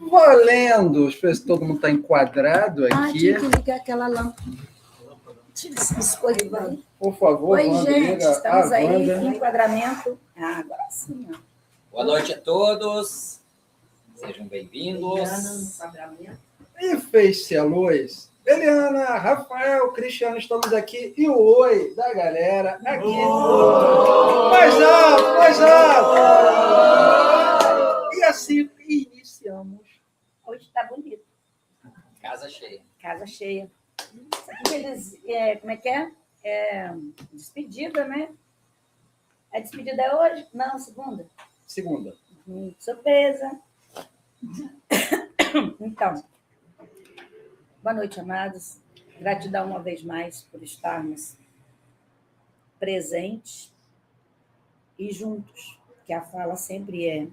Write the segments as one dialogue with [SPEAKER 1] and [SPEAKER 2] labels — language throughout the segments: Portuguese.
[SPEAKER 1] Valendo! Espero que todo mundo está enquadrado aqui.
[SPEAKER 2] Tinha que ligar aquela lâmpada. Tira esse biscoito aí.
[SPEAKER 1] Por favor,
[SPEAKER 2] Oi,
[SPEAKER 1] Wanda,
[SPEAKER 2] gente,
[SPEAKER 1] liga
[SPEAKER 2] estamos
[SPEAKER 1] a
[SPEAKER 2] aí
[SPEAKER 1] Wanda.
[SPEAKER 2] em enquadramento. Agora sim, ó.
[SPEAKER 3] Boa noite a todos. Sejam bem-vindos.
[SPEAKER 1] E fez-se a luz. Eliana, Rafael, Cristiano, estamos aqui. E o oi da galera aqui. Mais alto, mais alto. E assim iniciamos.
[SPEAKER 2] Hoje está bonito.
[SPEAKER 3] Casa cheia.
[SPEAKER 2] Casa cheia. Eles, como é que é? Despedida, né? A despedida é hoje? Não, segunda.
[SPEAKER 1] Segunda.
[SPEAKER 2] Surpresa. Então, boa noite, amados. Gratidão uma vez mais por estarmos presentes e juntos, que a fala sempre é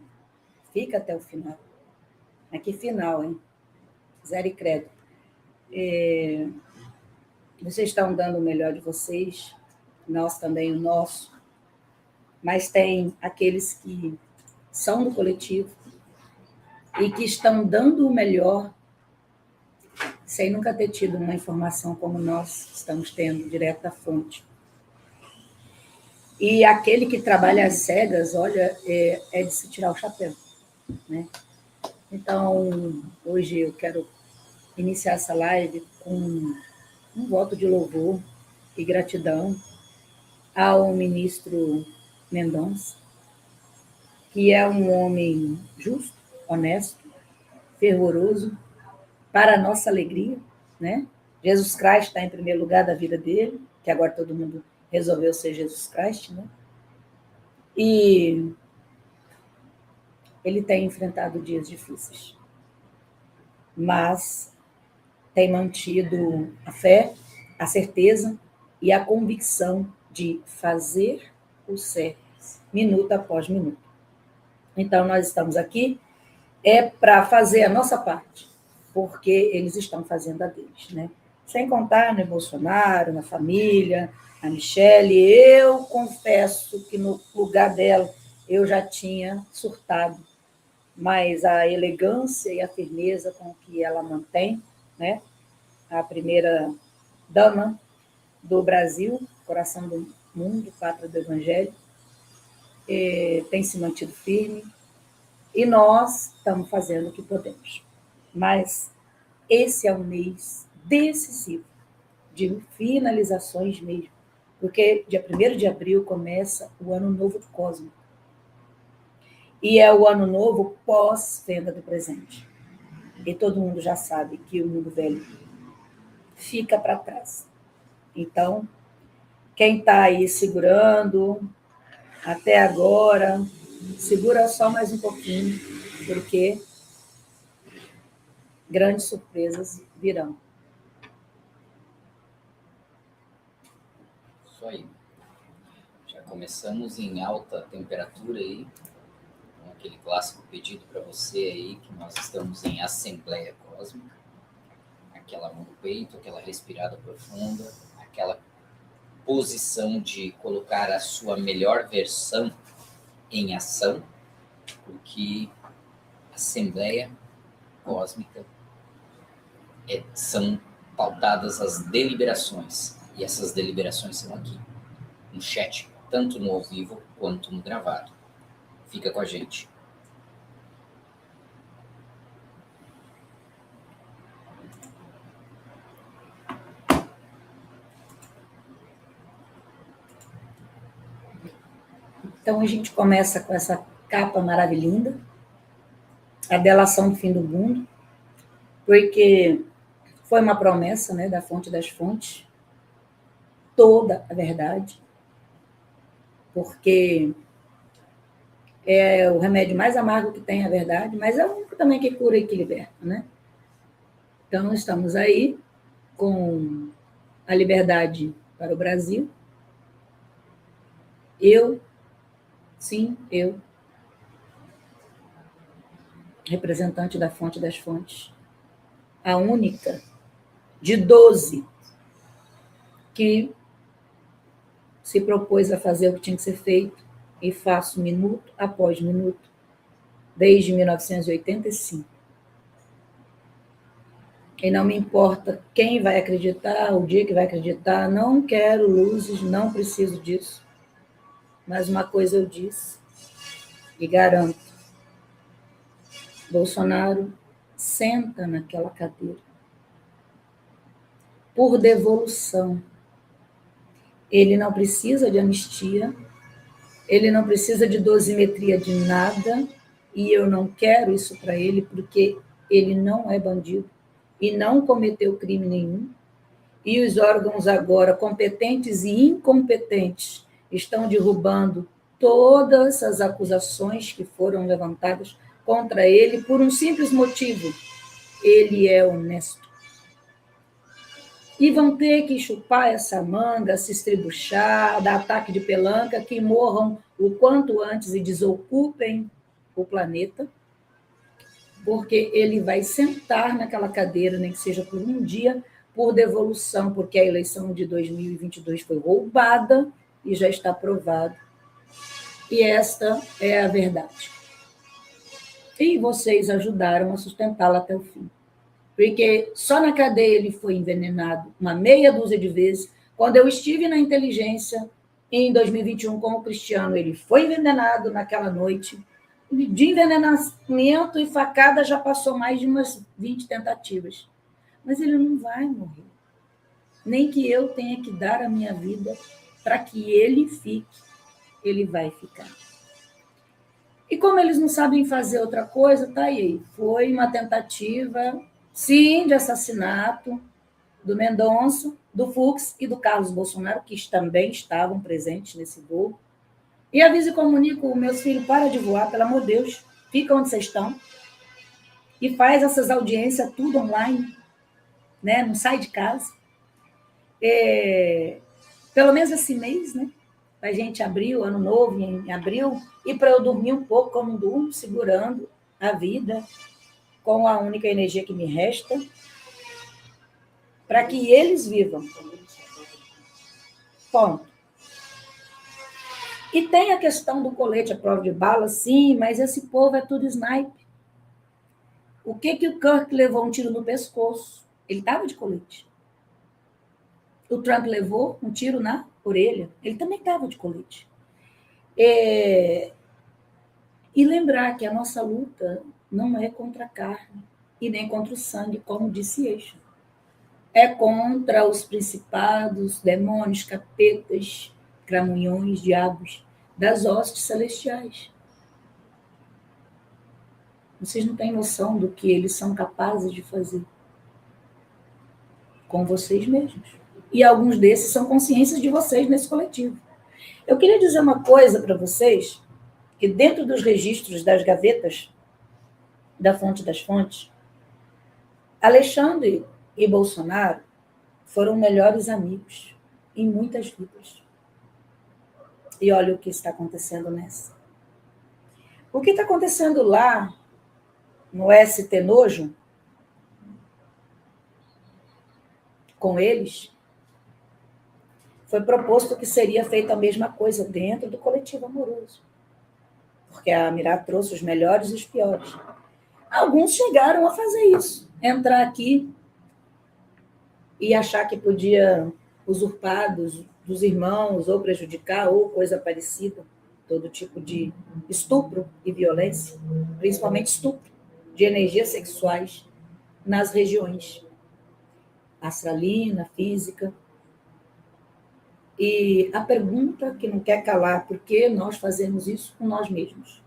[SPEAKER 2] fica até o final. Mas que final, hein? Zero e credo. Vocês estão dando o melhor de vocês, nós também o nosso, mas tem aqueles que são do coletivo e que estão dando o melhor sem nunca ter tido uma informação como nós estamos tendo, direto da fonte. E aquele que trabalha às cegas, olha, é de se tirar o chapéu, né? Então, hoje eu quero iniciar essa live com um voto de louvor e gratidão ao ministro Mendonça, que é um homem justo, honesto, fervoroso, para a nossa alegria, né? Jesus Cristo está em primeiro lugar da vida dele, que agora todo mundo resolveu ser Jesus Cristo, né? E ele tem enfrentado dias difíceis, mas tem mantido a fé, a certeza e a convicção de fazer o certo, minuto após minuto. Então, nós estamos aqui para fazer a nossa parte, porque eles estão fazendo a deles, né? Sem contar no Bolsonaro, na família, a Michele. Eu confesso que no lugar dela eu já tinha surtado, mas a elegância e a firmeza com que ela mantém, né? A primeira dama do Brasil, coração do mundo, pátria do Evangelho, tem se mantido firme, e nós estamos fazendo o que podemos. Mas esse é um mês decisivo, de finalizações mesmo, porque dia 1º de abril começa o Ano Novo Cósmico, e é o Ano Novo pós-venda do presente. E todo mundo já sabe que o mundo velho fica para trás. Então, quem está aí segurando até agora, segura só mais um pouquinho, porque grandes surpresas virão.
[SPEAKER 3] Isso aí. Já começamos em alta temperatura aí, com aquele clássico pedido para você aí, que nós estamos em Assembleia Cósmica. Aquela mão no peito, aquela respirada profunda, aquela posição de colocar a sua melhor versão em ação, porque Assembleia Cósmica são pautadas as deliberações, e essas deliberações são aqui, no chat, tanto no ao vivo quanto no gravado. Fica com a gente.
[SPEAKER 2] Então, a gente começa com essa capa maravilhosa, a delação do fim do mundo, porque foi uma promessa, né, da fonte das fontes, toda a verdade, porque é o remédio mais amargo que tem a verdade, mas é o único também que cura e que liberta, né? Então, estamos aí com a liberdade para o Brasil. Eu, representante da fonte das fontes, a única de 12 que se propôs a fazer o que tinha que ser feito, e faço minuto após minuto, desde 1985. E não me importa quem vai acreditar, o dia que vai acreditar, não quero luzes, não preciso disso. Mas uma coisa eu disse, e garanto, Bolsonaro senta naquela cadeira por devolução. Ele não precisa de anistia, ele não precisa de dosimetria de nada, e eu não quero isso para ele, porque ele não é bandido e não cometeu crime nenhum. E os órgãos agora, competentes e incompetentes, estão derrubando todas as acusações que foram levantadas contra ele por um simples motivo: ele é honesto. E vão ter que chupar essa manga, se estribuchar, dar ataque de pelanca, que morram o quanto antes e desocupem o planeta, porque ele vai sentar naquela cadeira, nem que seja por um dia, por devolução, porque a eleição de 2022 foi roubada e já está provado. E esta é a verdade. E vocês ajudaram a sustentá-la até o fim. Porque só na cadeia ele foi envenenado uma meia dúzia de vezes. Quando eu estive na inteligência, em 2021, com o Cristiano, ele foi envenenado naquela noite. De envenenamento e facada já passou mais de umas 20 tentativas. Mas ele não vai morrer. Nem que eu tenha que dar a minha vida para que ele fique. Ele vai ficar. E como eles não sabem fazer outra coisa, tá aí. Foi uma tentativa, sim, de assassinato do Mendonça, do Fux e do Carlos Bolsonaro, que também estavam presentes nesse voo. E avise e comunico, meus filhos, para de voar, pelo amor de Deus. Fica onde vocês estão. E faz essas audiências tudo online, né? Não sai de casa. Pelo menos esse mês, né? A gente abriu, ano novo, em abril, e para eu dormir um pouco, como durmo, segurando a vida, com a única energia que me resta, para que eles vivam. Ponto. E tem a questão do colete à prova de bala, sim, mas esse povo é tudo sniper. O que o Kirk levou um tiro no pescoço? Ele estava de colete. O Trump levou um tiro na orelha. Ele também estava de colete. E lembrar que a nossa luta não é contra a carne e nem contra o sangue, como disse Eixo. É contra os principados, demônios, capetas, cramunhões, diabos, das hostes celestiais. Vocês não têm noção do que eles são capazes de fazer com vocês mesmos. E alguns desses são consciências de vocês nesse coletivo. Eu queria dizer uma coisa para vocês, que dentro dos registros das gavetas da Fonte das Fontes, Alexandre e Bolsonaro foram melhores amigos em muitas vidas. E olha o que está acontecendo nessa. O que está acontecendo lá no ST Nojo, com eles, foi proposto que seria feita a mesma coisa dentro do coletivo amoroso. Porque a Mirá trouxe os melhores e os piores. Alguns chegaram a fazer isso. Entrar aqui e achar que podia usurpar dos irmãos, ou prejudicar, ou coisa parecida. Todo tipo de estupro e violência, principalmente estupro de energias sexuais nas regiões astralina, física. E a pergunta que não quer calar, por que nós fazemos isso com nós mesmos?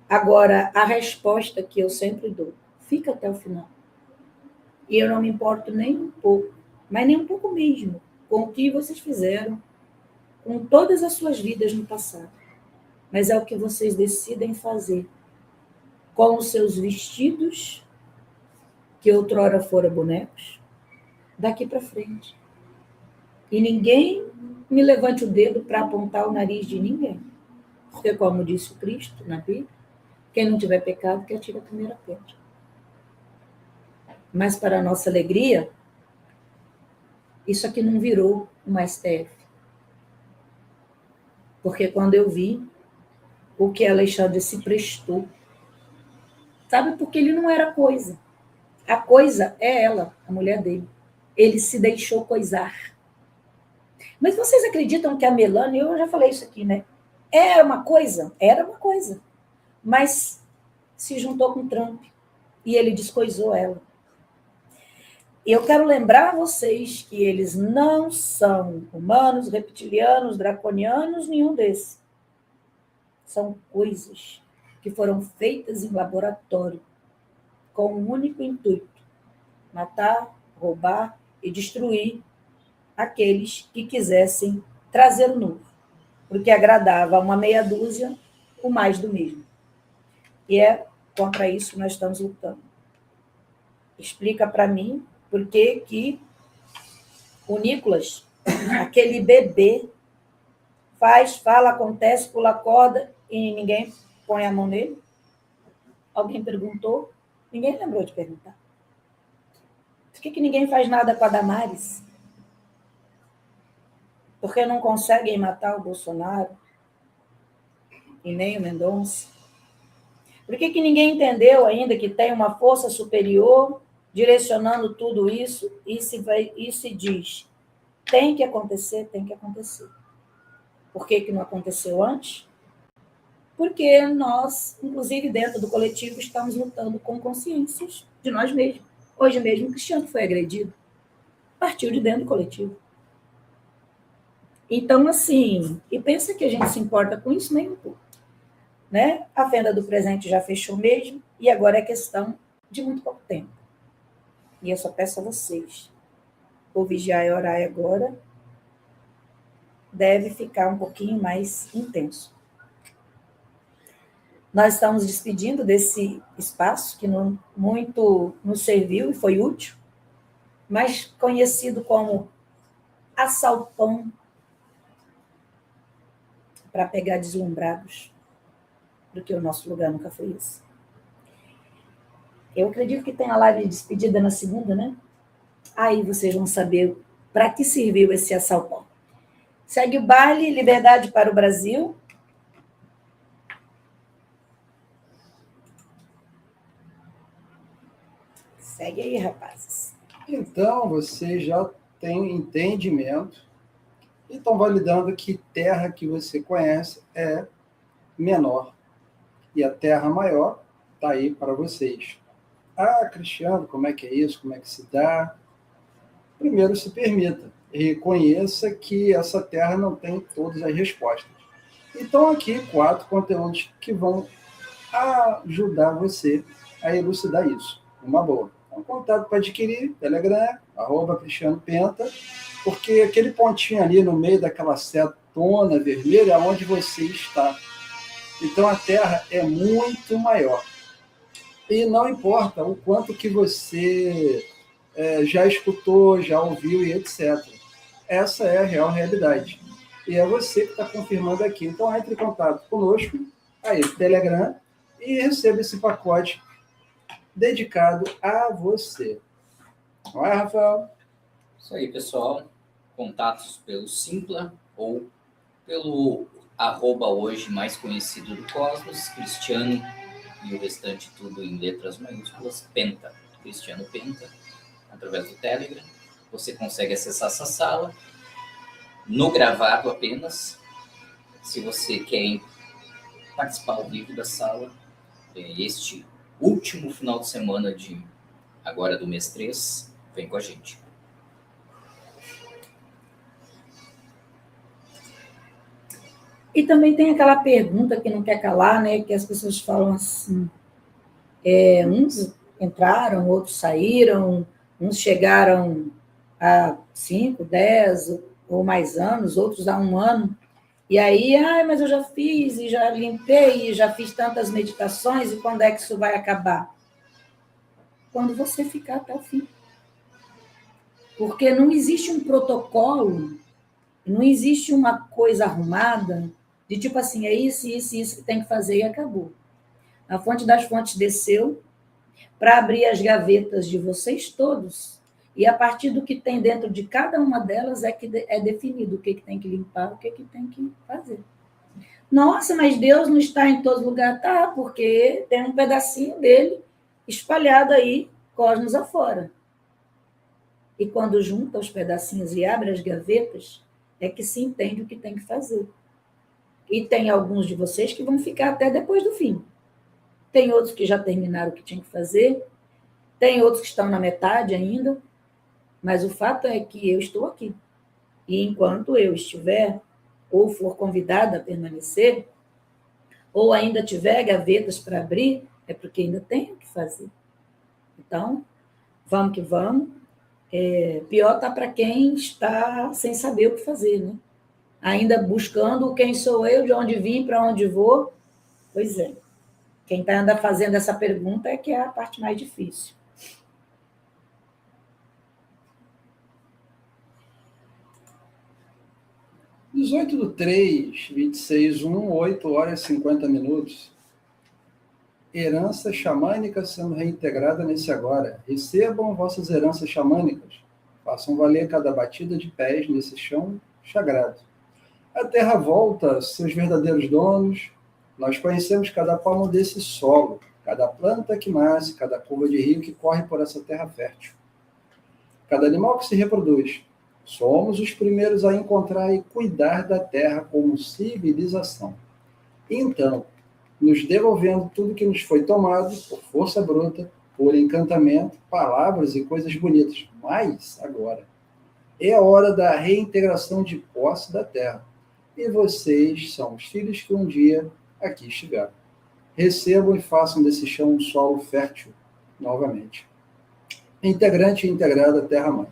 [SPEAKER 2] Agora, a resposta que eu sempre dou, fica até o final. E eu não me importo nem um pouco, mas nem um pouco mesmo, com o que vocês fizeram, com todas as suas vidas no passado. Mas é o que vocês decidem fazer com os seus vestidos, que outrora foram bonecos, daqui para frente. E ninguém me levante o dedo para apontar o nariz de ninguém. Porque, como disse o Cristo na Bíblia, quem não tiver pecado, que atire a primeira pedra. Mas, para a nossa alegria, isso aqui não virou uma STF. Porque quando eu vi o que Alexandre se prestou, sabe, porque ele não era coisa. A coisa é ela, a mulher dele. Ele se deixou coisar. Mas vocês acreditam que a Melania, eu já falei isso aqui, né? Era uma coisa, mas se juntou com Trump e ele descoisou ela. E eu quero lembrar a vocês que eles não são humanos, reptilianos, draconianos, nenhum desses. São coisas que foram feitas em laboratório com um único intuito: matar, roubar e destruir aqueles que quisessem trazer o novo, porque agradava a uma meia dúzia o mais do mesmo. E é contra isso que nós estamos lutando. Explica para mim por que que o Nicolas, aquele bebê, faz, fala, acontece, pula corda e ninguém põe a mão nele? Alguém perguntou? Ninguém lembrou de perguntar. Por que que ninguém faz nada com a Damares? Porque não conseguem matar o Bolsonaro e nem o Mendonça? Por que que ninguém entendeu ainda que tem uma força superior direcionando tudo isso e se diz, tem que acontecer, tem que acontecer. Por que que não aconteceu antes? Porque nós, inclusive dentro do coletivo, estamos lutando com consciências de nós mesmos. Hoje mesmo o Cristiano foi agredido. Partiu de dentro do coletivo. Então, assim, e pensa que a gente se importa com isso nem um pouco. Né? A venda do presente já fechou mesmo, e agora é questão de muito pouco tempo. E eu só peço a vocês, o vigiar e orar agora deve ficar um pouquinho mais intenso. Nós estamos despedindo desse espaço que muito nos serviu e foi útil, mas conhecido como assalpão para pegar deslumbrados, porque o nosso lugar nunca foi esse. Eu acredito que tem a live de despedida na segunda, né? Aí vocês vão saber para que serviu esse assalpão. Segue o baile, liberdade para o Brasil. Segue aí, rapazes.
[SPEAKER 1] Então, vocês já têm entendimento e estão validando que terra que você conhece é menor. E a terra maior está aí para vocês. Ah, Cristiano, como é que é isso? Como é que se dá? Primeiro, se permita. Reconheça que essa terra não tem todas as respostas. Então, aqui, 4 conteúdos que vão ajudar você a elucidar isso. Uma boa. Então, contato para adquirir, Telegram, @CristianoPenta, porque aquele pontinho ali no meio daquela setona vermelha é onde você está. Então, a Terra é muito maior. E não importa o quanto que você já escutou, já ouviu e etc. Essa é a real realidade. E é você que está confirmando aqui. Então, entre em contato conosco, aí, Telegram, e receba esse pacote dedicado a você. Não é, Rafael?
[SPEAKER 3] Isso aí, pessoal. Contatos pelo Simpla ou pelo @hoje mais conhecido do Cosmos, Cristiano, e o restante tudo em letras maiúsculas, Penta, Cristiano Penta, através do Telegram. Você consegue acessar essa sala no gravado apenas. Se você quer participar ao vivo da sala, este último final de semana agora do mês 3, vem com a gente.
[SPEAKER 2] E também tem aquela pergunta que não quer calar, né? Que as pessoas falam assim, uns entraram, outros saíram, uns chegaram há 5, 10 ou mais anos, outros há 1 ano, e aí, mas eu já fiz, e já limpei, e já fiz tantas meditações, e quando é que isso vai acabar? Quando você ficar até o fim. Porque não existe um protocolo, não existe uma coisa arrumada, de tipo assim, é isso, isso, isso que tem que fazer e acabou. A fonte das fontes desceu para abrir as gavetas de vocês todos, e a partir do que tem dentro de cada uma delas é que é definido o que tem que limpar, o que tem que fazer. Nossa, mas Deus não está em todo lugar? Tá, porque tem um pedacinho dele espalhado aí, cosmos afora. E quando junta os pedacinhos e abre as gavetas, é que se entende o que tem que fazer. E tem alguns de vocês que vão ficar até depois do fim. Tem outros que já terminaram o que tinham que fazer, tem outros que estão na metade ainda, mas o fato é que eu estou aqui. E enquanto eu estiver, ou for convidada a permanecer, ou ainda tiver gavetas para abrir, é porque ainda tenho o que fazer. Então, vamos que vamos. Pior está para quem está sem saber o que fazer, né? Ainda buscando quem sou eu, de onde vim, para onde vou. Pois é. Quem está ainda fazendo essa pergunta é que é a parte mais difícil.
[SPEAKER 1] (18 do 3, 26, 1, 8 horas e 50 minutos. Herança xamânica sendo reintegrada nesse agora. Recebam vossas heranças xamânicas. Façam valer cada batida de pés nesse chão sagrado. A terra volta aos seus verdadeiros donos. Nós conhecemos cada palmo desse solo, cada planta que nasce, cada curva de rio que corre por essa terra fértil. Cada animal que se reproduz. Somos os primeiros a encontrar e cuidar da terra como civilização. Então, nos devolvendo tudo que nos foi tomado por força bruta, por encantamento, palavras e coisas bonitas. Mas, agora, é a hora da reintegração de posse da terra. E vocês são os filhos que um dia aqui estiveram. Recebam e façam desse chão um solo fértil novamente. Integrante e integrada à terra-mãe.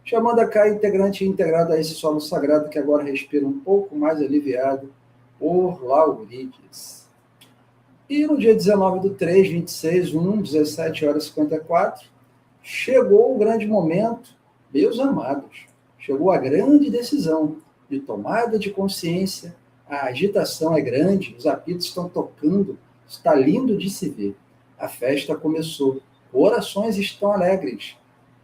[SPEAKER 1] Chamando a cá integrante e integrada a esse solo sagrado que agora respira um pouco mais aliviado por Laurides. E no dia 19 do 3, 26, 1, 17 horas e 54, chegou o grande momento, meus amados. Chegou a grande decisão de tomada de consciência. A agitação é grande, os apitos estão tocando, está lindo de se ver. A festa começou, corações estão alegres.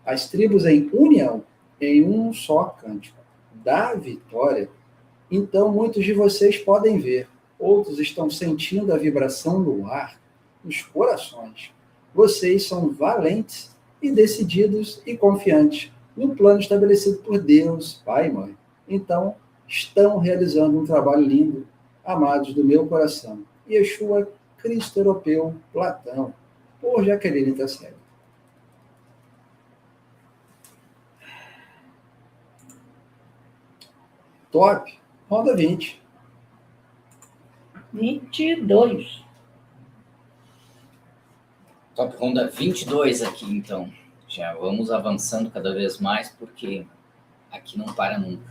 [SPEAKER 1] As tribos em união, em um só cântico, da vitória. Então, muitos de vocês podem ver, outros estão sentindo a vibração do ar, nos corações. Vocês são valentes e decididos e confiantes no plano estabelecido por Deus, Pai e Mãe. Então, estão realizando um trabalho lindo, amados do meu coração. Yeshua, Cristo Europeu, Platão, por Jaqueline Tasselli. Top, roda 20.
[SPEAKER 2] 22.
[SPEAKER 3] Top Ronda 22 aqui, então. Já vamos avançando cada vez mais, porque aqui não para nunca.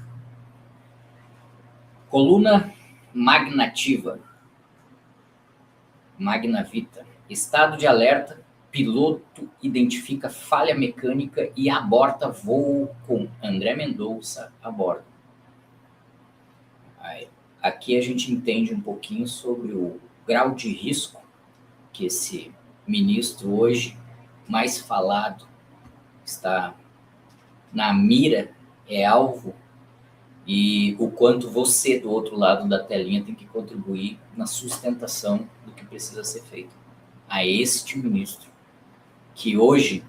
[SPEAKER 3] Coluna magnativa. Magnavita. Estado de alerta. Piloto identifica falha mecânica e aborta voo com André Mendonça a bordo. Aqui a gente entende um pouquinho sobre o grau de risco que esse ministro hoje mais falado está na mira, é alvo, e o quanto você do outro lado da telinha tem que contribuir na sustentação do que precisa ser feito. A este ministro, que hoje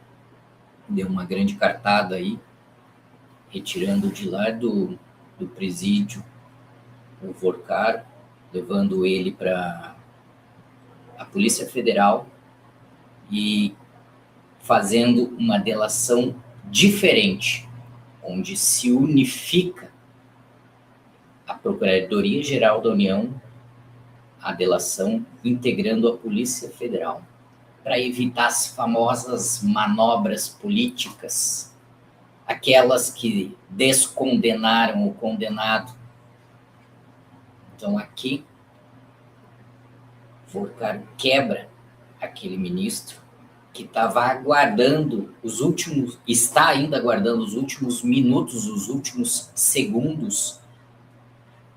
[SPEAKER 3] deu uma grande cartada aí, retirando de lá do presídio o Vorcaro, levando ele para a Polícia Federal e fazendo uma delação diferente, onde se unifica a Procuradoria-Geral da União, a delação, integrando a Polícia Federal, para evitar as famosas manobras políticas, aquelas que descondenaram o condenado. Então, aqui, Vorcaro quebra aquele ministro que estava aguardando está ainda aguardando os últimos minutos, os últimos segundos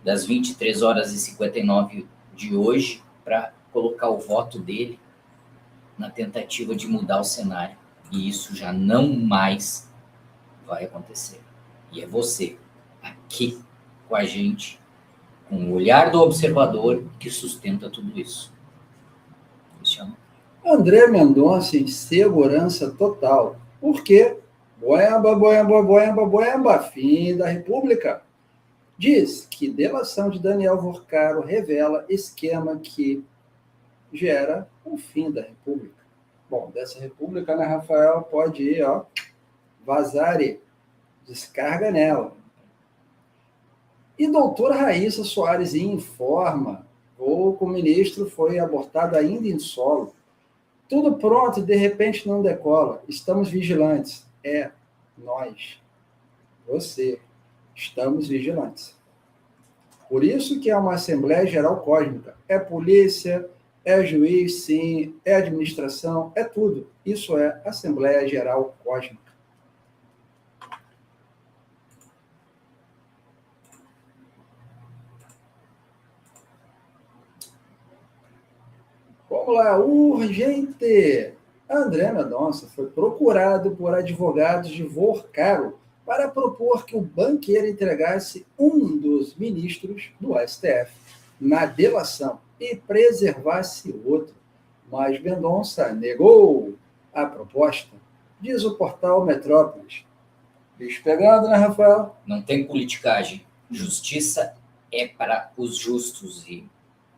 [SPEAKER 3] das 23 horas e 59 de hoje para colocar o voto dele na tentativa de mudar o cenário. E isso já não mais vai acontecer. E é você, aqui com a gente, com o olhar do observador, que sustenta tudo isso. Cristiano?
[SPEAKER 1] André Mendonça em segurança total. Por quê? Boemba, boemba, boemba, boemba, fim da República. Diz que delação de Daniel Vorcaro revela esquema que gera o fim da República. Bom, dessa República, né, Rafael? Pode ir, ó, vazar e descarga nela. E doutora Raíssa Soares informa: voo com o ministro foi abortado ainda em solo. Tudo pronto e de repente não decola. Estamos vigilantes. É, nós, você, estamos vigilantes. Por isso que é uma Assembleia Geral Cósmica. É polícia, é juiz, sim, é administração, é tudo. Isso é Assembleia Geral Cósmica. Vamos lá, urgente! André Mendonça foi procurado por advogados de Vorcaro para propor que o banqueiro entregasse um dos ministros do STF na delação e preservasse o outro. Mas Mendonça negou a proposta, diz o portal Metrópolis. Bicho pegando, né, Rafael?
[SPEAKER 3] Não tem politicagem. Justiça é para os justos e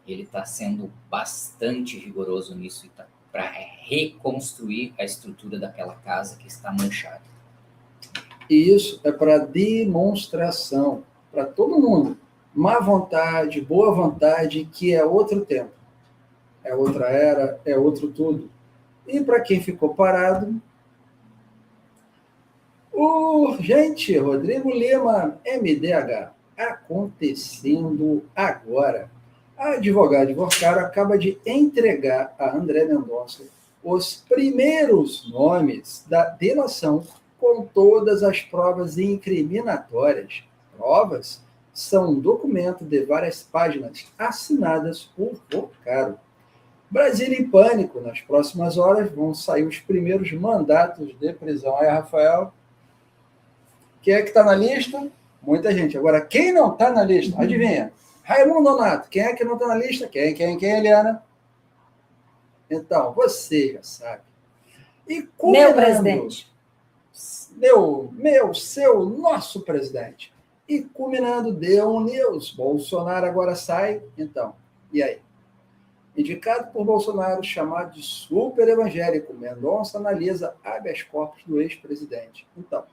[SPEAKER 3] ele está sendo bastante rigoroso nisso e para reconstruir a estrutura daquela casa que está manchada.
[SPEAKER 1] E isso é para demonstração, para todo mundo. Má vontade, boa vontade, que é outro tempo. É outra era, é outro tudo. E para quem ficou parado, urgente, Rodrigo Lima, MDH, acontecendo agora. A advogada de Vorcaro acaba de entregar a André Mendonça os primeiros nomes da delação com todas as provas incriminatórias. Provas são um documento de várias páginas assinadas por Vorcaro. Brasília em pânico. Nas próximas horas vão sair os primeiros mandatos de prisão. Aí, Rafael, quem é que está na lista? Muita gente. Agora, quem não está na lista? Adivinha? Raimundo Nonato. Quem é que não está na lista? Quem, Eliana? Então, você já sabe. E
[SPEAKER 2] Meu presidente.
[SPEAKER 1] Nosso presidente. E culminando, deu news. Bolsonaro agora sai. Então, e aí? Indicado por Bolsonaro, chamado de super evangélico, Mendonça analisa habeas corpus do ex-presidente. Então,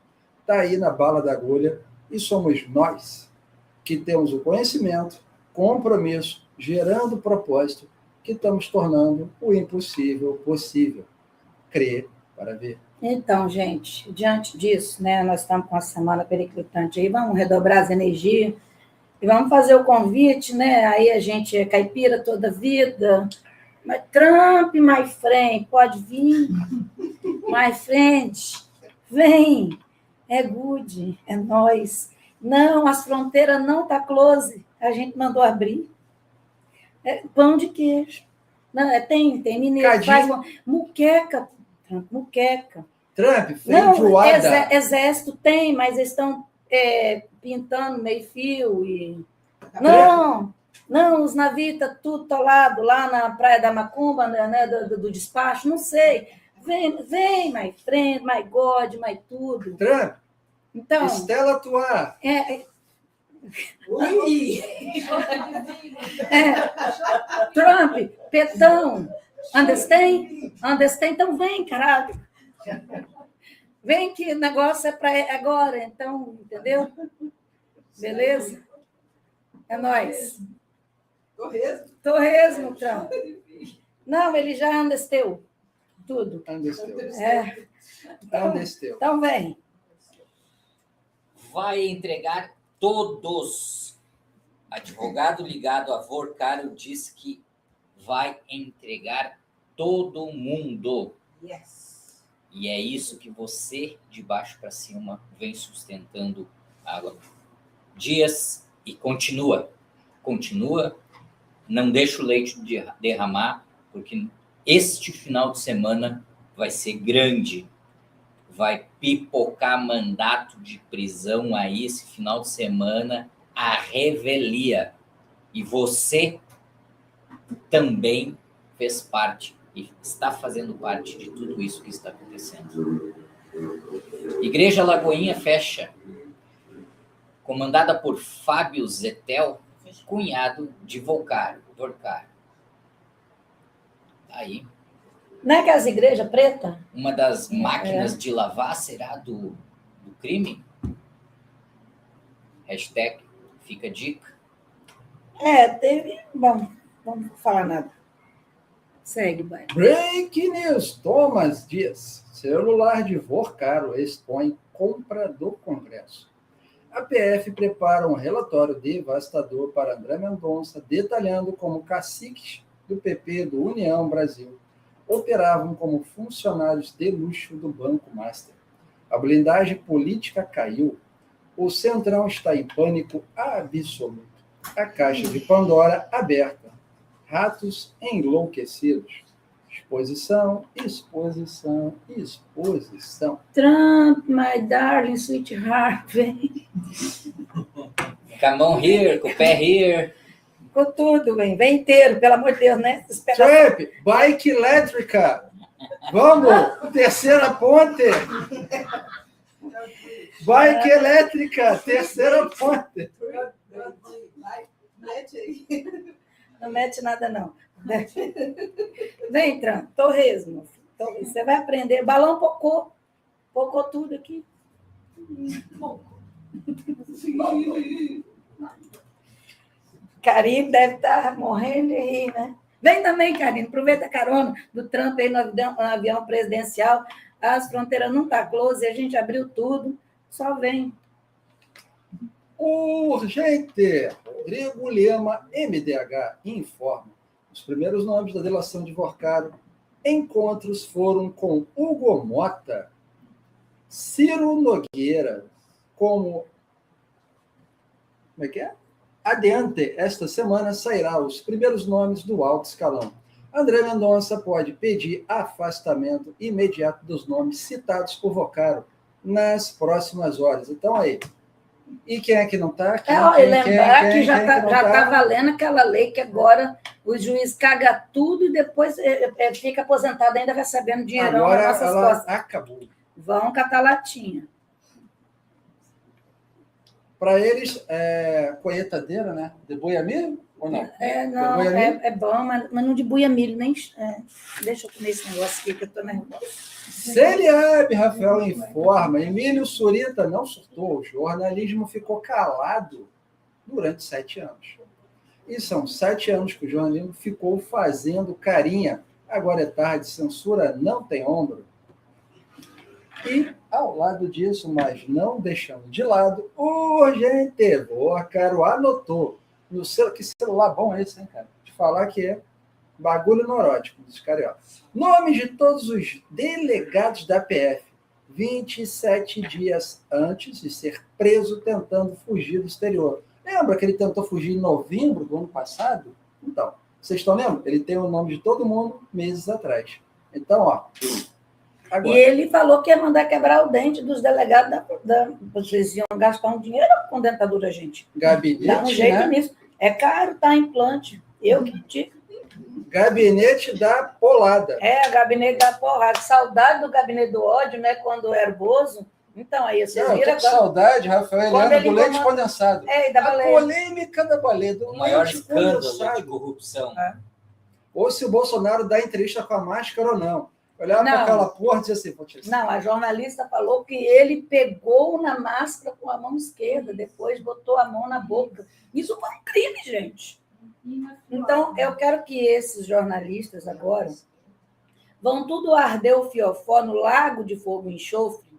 [SPEAKER 1] está aí na bala da agulha e somos nós que temos o conhecimento, compromisso, gerando propósito, que estamos tornando o impossível possível. Crer para ver.
[SPEAKER 2] Então, gente, diante disso, né, nós estamos com a semana periclitante aí, vamos redobrar as energias e vamos fazer o convite, né? Aí a gente é caipira toda a vida, mas Trump, my friend, pode vir, my friend, vem, é good, é nós. Não, as fronteiras não tá close, a gente mandou abrir. É pão de queijo. Não, tem mineiro, faz muqueca, muqueca.
[SPEAKER 1] Trump,
[SPEAKER 2] feijoada. Exército tem, mas eles estão pintando meio fio e... Não, os navios estão tudo tolado lá na Praia da Macumba, né, do despacho, não sei. Vem, my friend, my God, my tudo.
[SPEAKER 1] Trump,
[SPEAKER 2] então,
[SPEAKER 1] Estela Toar.
[SPEAKER 2] Trump, petão, understand? Então vem, caralho. Vem que o negócio é para agora, então, entendeu? Beleza? É nóis. Torresmo, Trump. Não, ele já andesteu tudo.
[SPEAKER 1] Andesteu.
[SPEAKER 2] Então vem.
[SPEAKER 3] Vai entregar todos. Advogado ligado a Vorcaro diz que vai entregar todo mundo.
[SPEAKER 4] Yes.
[SPEAKER 3] E é isso que você, de baixo para cima, vem sustentando há dias e continua. Continua, não deixa o leite derramar, porque este final de semana vai ser grande. Vai pipocar mandato de prisão aí esse final de semana, a revelia. E você também fez parte e está fazendo parte de tudo isso que está acontecendo. Igreja Lagoinha fecha, comandada por Fábio Zetel, cunhado de Volcar. Aí,
[SPEAKER 2] Não é aquelas igrejas pretas?
[SPEAKER 3] uma das máquinas de lavar será do crime? Hashtag fica a dica.
[SPEAKER 2] Teve... Bom, não vou falar nada. Segue, vai.
[SPEAKER 1] Break News. Thomas Dias. Celular de Vorcaro expõe compra do Congresso. A PF prepara um relatório devastador para André Mendonça, detalhando como caciques do PP do União Brasil operavam como funcionários de luxo do Banco Master. A blindagem política caiu. O Centrão está em pânico absoluto. A caixa de Pandora aberta. Ratos enlouquecidos. Exposição.
[SPEAKER 2] Trump, my darling sweetheart, vem.
[SPEAKER 3] Com a mão here, com o pé here.
[SPEAKER 2] Com tudo, vem inteiro, pelo amor de Deus, né?
[SPEAKER 1] Trump, bike elétrica. Vamos, terceira ponte. Bike elétrica, terceira ponte.
[SPEAKER 2] Não mete nada, não. Vem, Trump, torresmo. Você vai aprender. Balão pocou tudo aqui. Karine deve estar morrendo de rir, né? Vem também, Karine, aproveita a carona do Trump aí no avião presidencial. As fronteiras não estão close, a gente abriu tudo. Só vem.
[SPEAKER 1] Urgente! Rodrigo Lima, MDH, informa. Os primeiros nomes da delação de Vorcaro. Encontros foram com Hugo Mota, Ciro Nogueira, como é que é? Adiante, esta semana sairá os primeiros nomes do alto escalão. André Mendonça pode pedir afastamento imediato dos nomes citados por Vorcaro nas próximas horas. Então, aí. E quem é que não está?
[SPEAKER 2] Lembrar que já está valendo aquela lei que agora o juiz caga tudo e depois fica aposentado ainda recebendo dinheirão
[SPEAKER 1] agora
[SPEAKER 2] nas nossas
[SPEAKER 1] ela
[SPEAKER 2] costas.
[SPEAKER 1] Acabou.
[SPEAKER 2] Vão catar latinha.
[SPEAKER 1] Para eles, colheitadeira, né? De boia milho ou não?
[SPEAKER 2] É bom, mas não de buia milho, nem... Deixa eu comer esse negócio aqui que eu estou nervosa.
[SPEAKER 1] Celiab, Rafael informa. Emílio Surita não surtou. O jornalismo ficou calado durante 7 anos. E são 7 anos que o jornalismo ficou fazendo carinha. Agora é tarde, censura não tem ombro. E, ao lado disso, mas não deixando de lado, urgente, Vorcaro anotou. Que celular bom esse, hein, cara? De falar que é bagulho neurótico dos cariocas. Nomes de todos os delegados da PF, 27 dias antes de ser preso tentando fugir do exterior. Lembra que ele tentou fugir em novembro do ano passado? Então, vocês estão lembrando? Ele tem o nome de todo mundo meses atrás. Então, ó... Agora.
[SPEAKER 2] E ele falou que ia mandar quebrar o dente dos delegados vocês iam gastar um dinheiro com dentadura, gente.
[SPEAKER 1] Gabinete,
[SPEAKER 2] dá um jeito
[SPEAKER 1] né?
[SPEAKER 2] nisso. É caro, tá? Implante. Eu que digo.
[SPEAKER 1] Gabinete da polada.
[SPEAKER 2] Gabinete da porrada. Saudade do gabinete do ódio, né? Quando era Bozo. Então, aí vocês viram...
[SPEAKER 1] Eu tô com saudade, Rafael, do leite condensado.
[SPEAKER 2] Da baleia.
[SPEAKER 1] Polêmica da baleia.
[SPEAKER 3] O maior escândalo de corrupção.
[SPEAKER 1] Ou se o Bolsonaro dá entrevista com a máscara ou não. Olhava para aquela porra e dizia assim...
[SPEAKER 2] Não, a jornalista falou que ele pegou na máscara com a mão esquerda, depois botou a mão na boca. Isso foi um crime, gente. Então, eu quero que esses jornalistas agora vão tudo arder o fiofó no Lago de Fogo e Enxofre,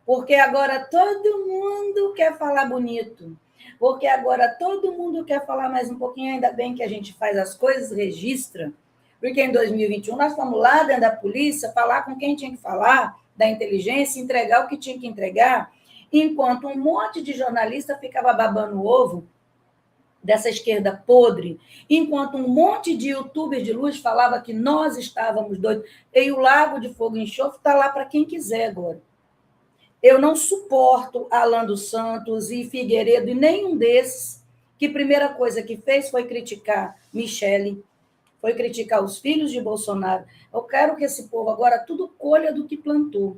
[SPEAKER 2] porque agora todo mundo quer falar bonito, porque agora todo mundo quer falar mais um pouquinho, ainda bem que a gente faz as coisas, registra, porque em 2021 nós fomos lá dentro da polícia falar com quem tinha que falar, da inteligência, entregar o que tinha que entregar, enquanto um monte de jornalista ficava babando o ovo dessa esquerda podre, enquanto um monte de youtubers de luz falava que nós estávamos doidos, e o Lago de Fogo e Enxofre está lá para quem quiser agora. Eu não suporto Alan dos Santos e Figueiredo, e nenhum desses, que a primeira coisa que fez foi criticar Michele, foi criticar os filhos de Bolsonaro. Eu quero que esse povo agora tudo colha do que plantou.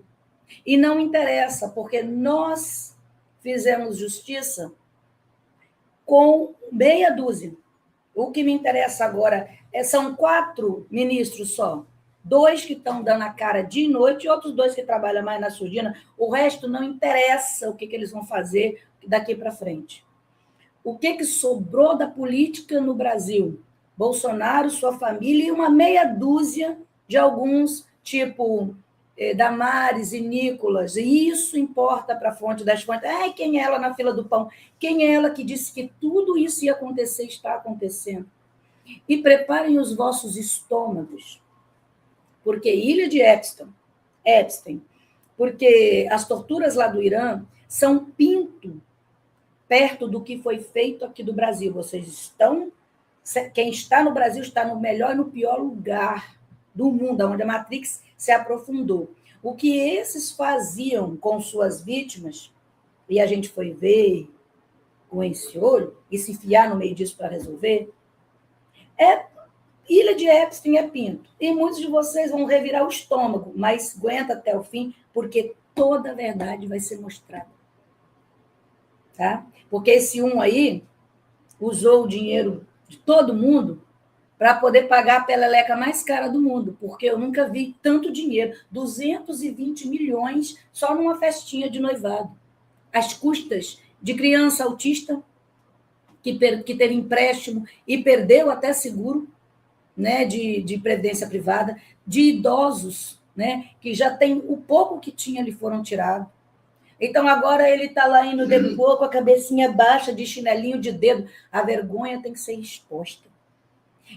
[SPEAKER 2] E não interessa, porque nós fizemos justiça com meia dúzia. O que me interessa agora são 4 ministros só. 2 que estão dando a cara dia e noite, e outros 2 que trabalham mais na surdina. O resto não interessa o que eles vão fazer daqui para frente. O que sobrou da política no Brasil? Bolsonaro, sua família e uma meia dúzia de alguns, tipo Damares e Nicolas. E isso importa para a fonte das fontes. Quem é ela na fila do pão? Quem é ela que disse que tudo isso ia acontecer, está acontecendo? E preparem os vossos estômagos, porque Ilha de Epstein, porque as torturas lá do Irã são pinto perto do que foi feito aqui do Brasil. Vocês estão... Quem está no Brasil está no melhor e no pior lugar do mundo, onde a Matrix se aprofundou. O que esses faziam com suas vítimas, e a gente foi ver com esse olho, e se enfiar no meio disso para resolver, Ilha de Epstein é pinto. E muitos de vocês vão revirar o estômago, mas aguenta até o fim, porque toda a verdade vai ser mostrada. Tá? Porque esse aí usou o dinheiro de todo mundo para poder pagar a peleleca mais cara do mundo, porque eu nunca vi tanto dinheiro, 220 milhões só numa festinha de noivado. Às custas de criança autista que teve empréstimo e perdeu até seguro, né, de previdência privada, de idosos, né, que já tem o pouco que tinha, lhe foram tirados. Então, agora ele está lá indo de boa, com a cabecinha baixa, de chinelinho de dedo. A vergonha tem que ser exposta.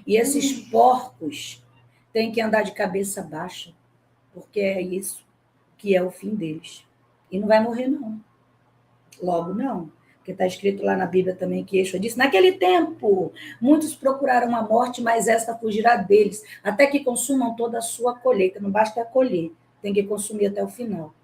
[SPEAKER 2] E esses porcos têm que andar de cabeça baixa, porque é isso que é o fim deles. E não vai morrer, não. Logo, não. Porque está escrito lá na Bíblia também que Yeshua disse, naquele tempo, muitos procuraram a morte, mas esta fugirá deles, até que consumam toda a sua colheita. Não basta colher, tem que consumir até o final.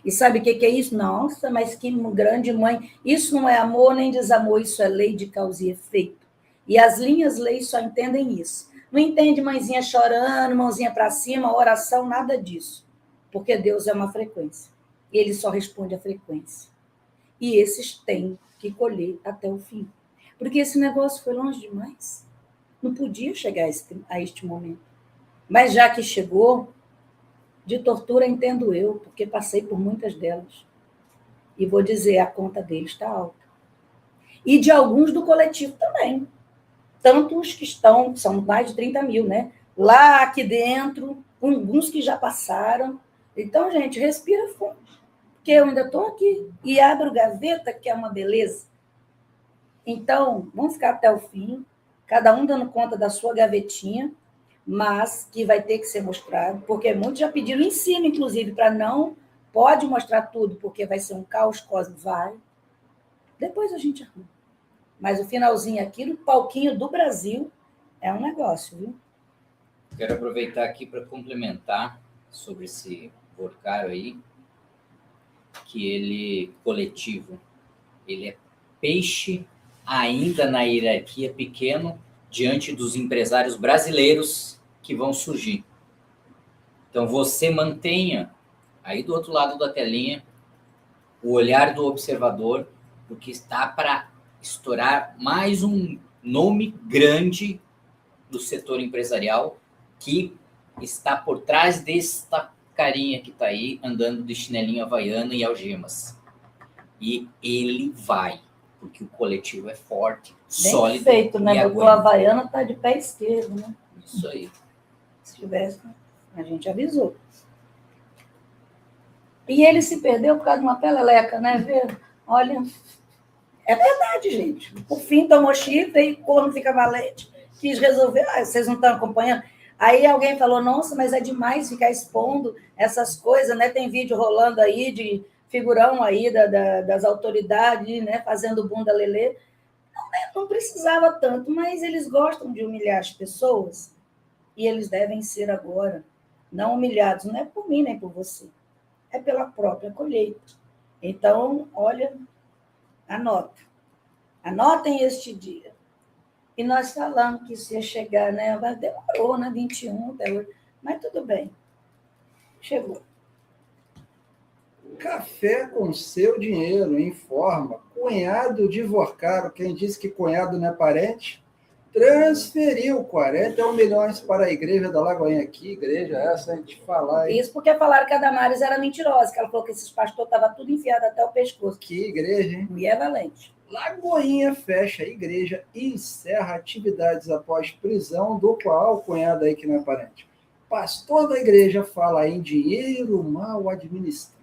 [SPEAKER 2] E sabe o que é isso? Nossa, mas que grande mãe. Isso não é amor nem desamor, isso é lei de causa e efeito. E as linhas leis só entendem isso. Não entende mãezinha chorando, mãozinha para cima, oração, nada disso. Porque Deus é uma frequência. E ele só responde à frequência. E esses têm que colher até o fim. Porque esse negócio foi longe demais. Não podia chegar a este momento. Mas já que chegou, de tortura entendo eu, porque passei por muitas delas. E vou dizer, a conta deles está alta. E de alguns do coletivo também. Tanto os que estão, são mais de 30 mil, né? Lá, aqui dentro, alguns que já passaram. Então, gente, respira fundo. Porque eu ainda estou aqui. E abro gaveta, que é uma beleza. Então, vamos ficar até o fim, cada um dando conta da sua gavetinha, mas que vai ter que ser mostrado, porque muitos já pediram em cima, inclusive, para não, pode mostrar tudo, porque vai ser um caos cósmico, vai. Depois a gente arruma. Mas o finalzinho aqui, no palquinho do Brasil, é um negócio, viu?
[SPEAKER 3] Quero aproveitar aqui para complementar sobre esse porcaro aí, que ele, coletivo, ele é peixe ainda na hierarquia pequeno diante dos empresários brasileiros que vão surgir. Então, você mantenha aí do outro lado da telinha o olhar do observador, porque está para estourar mais um nome grande do setor empresarial que está por trás desta carinha que está aí andando de chinelinho havaiana e algemas. E ele vai, porque o coletivo é forte, bem sólido.
[SPEAKER 2] Feito, né? Botou a havaiana, está de pé esquerdo, né?
[SPEAKER 3] Isso aí.
[SPEAKER 2] Se tivesse, a gente avisou. E ele se perdeu por causa de uma peleleca, né? Olha, é verdade, gente. Por fim, tomou chifre e corno fica valente. Quis resolver, vocês não estão acompanhando? Aí alguém falou, nossa, mas é demais ficar expondo essas coisas, né? Tem vídeo rolando aí de figurão aí das autoridades, né? Fazendo bunda lelê. Não precisava tanto, mas eles gostam de humilhar as pessoas e eles devem ser agora não humilhados. Não é por mim nem por você, é pela própria colheita. Então, olha, anotem este dia. E nós falamos que isso ia chegar, né? Mas demorou, né? 21 até hoje. Mas tudo bem. Chegou.
[SPEAKER 1] Café com seu dinheiro, informa. Cunhado divorcado, quem disse que cunhado não é parente, transferiu 41 milhões para a igreja da Lagoinha. Que igreja é essa, a gente falar, hein?
[SPEAKER 2] Isso porque falaram que a Damares era mentirosa, que ela falou que esses pastores estavam tudo enfiado até o pescoço.
[SPEAKER 1] Que igreja, hein?
[SPEAKER 2] Mulher valente.
[SPEAKER 1] Lagoinha fecha a igreja e encerra atividades após prisão do qual cunhado aí que não é parente. Pastor da igreja fala em dinheiro mal administrado.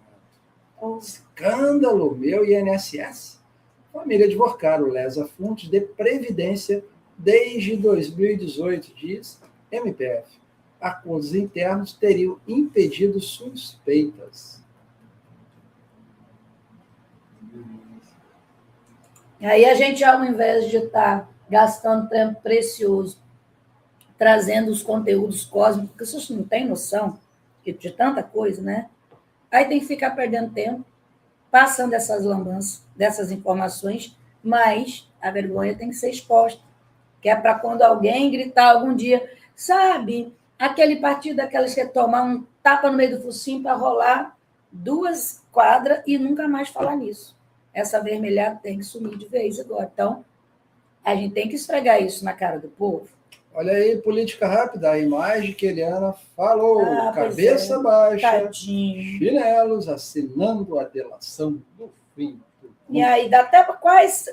[SPEAKER 1] Escândalo, meu INSS. Família divorciada lesa fundos de previdência desde 2018, diz MPF. Acordos internos teriam impedido suspeitas.
[SPEAKER 2] Aí a gente, ao invés de estar gastando tempo precioso, trazendo os conteúdos cósmicos, porque vocês não têm noção de tanta coisa, né? Aí tem que ficar perdendo tempo, passando essas lambanças, dessas informações, mas a vergonha tem que ser exposta, que é para quando alguém gritar algum dia, sabe, aquele partido daquelas que tomar um tapa no meio do focinho para rolar 2 quadras e nunca mais falar nisso. Essa vermelhada tem que sumir de vez agora. Então, a gente tem que esfregar isso na cara do povo.
[SPEAKER 1] Olha aí, política rápida, a imagem que Eliana falou, cabeça baixa,
[SPEAKER 2] Tadinho.
[SPEAKER 1] chinelos, assinando a delação do fim.
[SPEAKER 2] E aí, dá até quais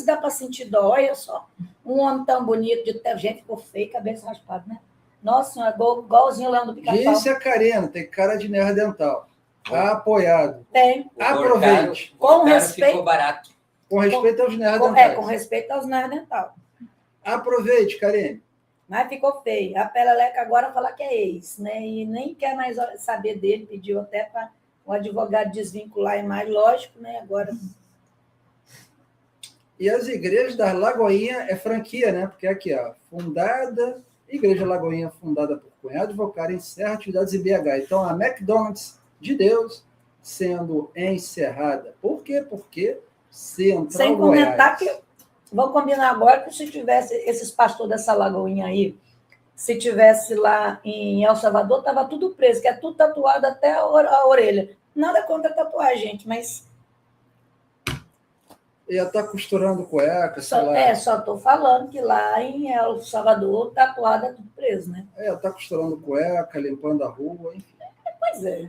[SPEAKER 2] dá para sentir dó? Olha só, um homem tão bonito, gente, ficou feio, cabeça raspada, né? Nossa senhora, igualzinho o Leão do Pica-Pau.
[SPEAKER 1] Disse a Karina, tem cara de nervo dental. Apoiado.
[SPEAKER 2] Tem.
[SPEAKER 1] Aproveite.
[SPEAKER 2] Com respeito.
[SPEAKER 3] Ficou barato.
[SPEAKER 1] Com respeito aos nervos dentais.
[SPEAKER 2] Com respeito aos nervos dentais.
[SPEAKER 1] Aproveite, Karine.
[SPEAKER 2] Mas ficou feio. A Peleleca agora fala que é ex, né? E nem quer mais saber dele, pediu até para o advogado desvincular a imagem, lógico, né? Agora.
[SPEAKER 1] E as igrejas da Lagoinha é franquia, né? Porque aqui, ó, fundada, Igreja Lagoinha, fundada por cunhado advogado, encerra atividades em BH. Então, a McDonald's de Deus sendo encerrada. Por quê? Porque Central
[SPEAKER 2] Sem comentar Goiás. Que vou combinar agora que se tivesse esses pastores dessa Lagoinha aí, se tivesse lá em El Salvador, estava tudo preso, que é tudo tatuado até a orelha. Nada contra tatuar, gente, mas...
[SPEAKER 1] Ia estar costurando cueca,
[SPEAKER 2] só estou falando que lá em El Salvador, tatuado é tudo preso, né?
[SPEAKER 1] Ia estar costurando cueca, limpando a rua, enfim.
[SPEAKER 2] Pois é.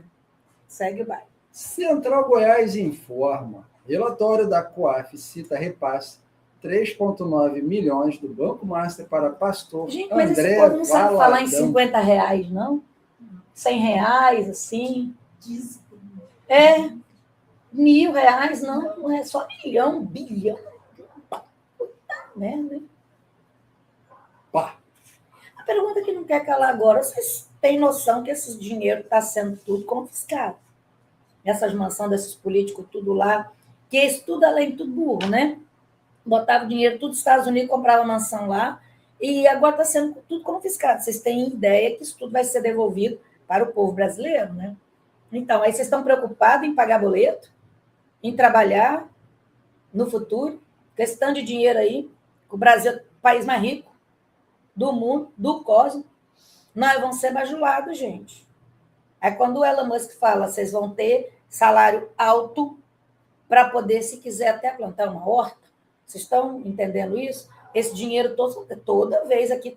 [SPEAKER 2] Segue o baile.
[SPEAKER 1] Central Goiás informa. Relatório da COAF cita repasse 3,9 milhões do Banco Master para pastor
[SPEAKER 2] gente, mas
[SPEAKER 1] André
[SPEAKER 2] esse povo não sabe falar em
[SPEAKER 1] Valadão.
[SPEAKER 2] R$50, não? R$100, assim. É. R$1.000, não é só milhão, bilhão. Merda, hein?
[SPEAKER 1] Pá.
[SPEAKER 2] A pergunta que não quer calar agora, vocês têm noção que esse dinheiro está sendo tudo confiscado? Essas mansões desses políticos, tudo lá, que isso tudo além de tudo burro, né? Botava o dinheiro tudo nos Estados Unidos, comprava mansão lá, e agora está sendo tudo confiscado. Vocês têm ideia que isso tudo vai ser devolvido para o povo brasileiro, né? Então, aí vocês estão preocupados em pagar boleto, em trabalhar no futuro, questão de dinheiro aí, o Brasil é o país mais rico do mundo, do cosmos, nós vamos ser bajulados, gente. Aí quando o Elon Musk fala, vocês vão ter salário alto para poder, se quiser, até plantar uma horta, vocês estão entendendo isso? Esse dinheiro toda vez aqui,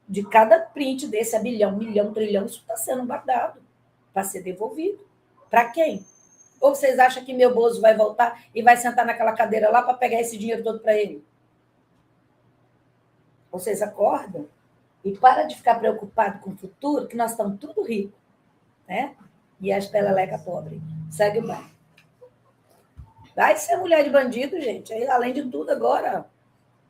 [SPEAKER 2] de cada print desse, bilhão, milhão, trilhão, isso está sendo guardado para ser devolvido. Para quem? Ou vocês acham que meu Bozo vai voltar e vai sentar naquela cadeira lá para pegar esse dinheiro todo para ele? Vocês acordam e para de ficar preocupado com o futuro, que nós estamos tudo ricos, né? E as peleleca pobre. Segue o bairro. Vai ser mulher de bandido, gente. Aí, além de tudo, agora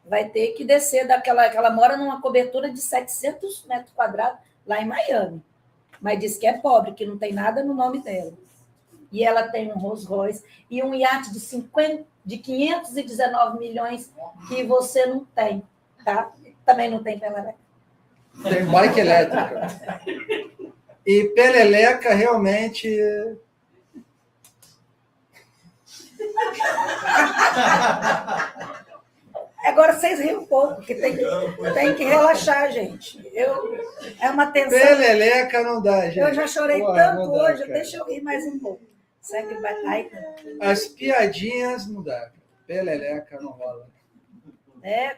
[SPEAKER 2] vai ter que descer daquela... Ela mora numa cobertura de 700 metros quadrados lá em Miami. Mas diz que é pobre, que não tem nada no nome dela. E ela tem um Rolls Royce e um iate de 519 milhões que você não tem, tá? Também não tem peleleca.
[SPEAKER 1] Tem bike elétrica. E peleleca realmente...
[SPEAKER 2] Agora, vocês riem um pouco, porque tem que relaxar, gente. É uma tensão.
[SPEAKER 1] Peleleca não dá, gente.
[SPEAKER 2] Eu já chorei
[SPEAKER 1] Porra,
[SPEAKER 2] tanto
[SPEAKER 1] não dá,
[SPEAKER 2] hoje,
[SPEAKER 1] cara.
[SPEAKER 2] deixa eu rir mais um pouco. Segue, vai. Ai,
[SPEAKER 1] As piadinhas não dá. Cara. Peleleca não rola.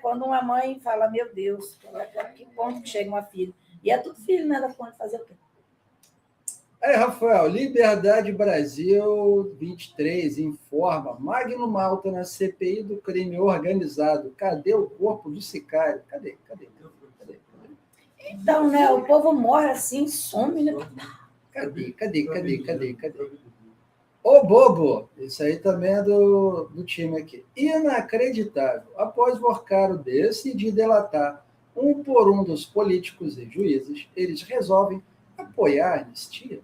[SPEAKER 2] quando uma mãe fala, meu Deus, a que ponto que chega uma filha? E é tudo filho, né? Da conta de fazer o quê?
[SPEAKER 1] Aí, Rafael, Liberdade Brasil 23 informa: Magno Malta na CPI do crime organizado. Cadê o corpo do sicário? Cadê?
[SPEAKER 2] Então, né? O povo morre assim, some, né?
[SPEAKER 1] Cadê? Ô, bobo! Isso aí também é do time aqui. Inacreditável. Após Vorcaro decidir delatar um por um dos políticos e juízes, eles resolvem apoiar a anistia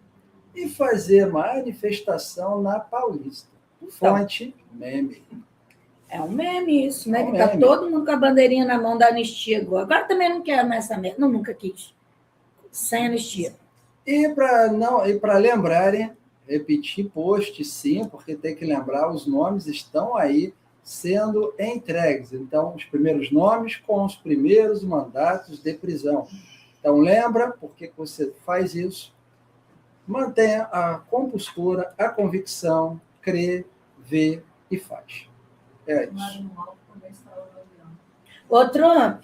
[SPEAKER 1] e fazer manifestação na Paulista. Fonte, meme.
[SPEAKER 2] É um meme isso, né?
[SPEAKER 1] É um
[SPEAKER 2] Que tá
[SPEAKER 1] meme.
[SPEAKER 2] todo mundo com a bandeirinha na mão da anistia agora. Agora também não quero mais essa merda. Não, nunca quis. Sem anistia.
[SPEAKER 1] E para lembrarem, repetir post sim, porque tem que lembrar, os nomes estão aí sendo entregues. Então, os primeiros nomes com os primeiros mandatos de prisão. Então, lembra, por que você faz isso? Mantenha a compostura, a convicção, crê, vê e faz. É isso.
[SPEAKER 2] Ô, Trump,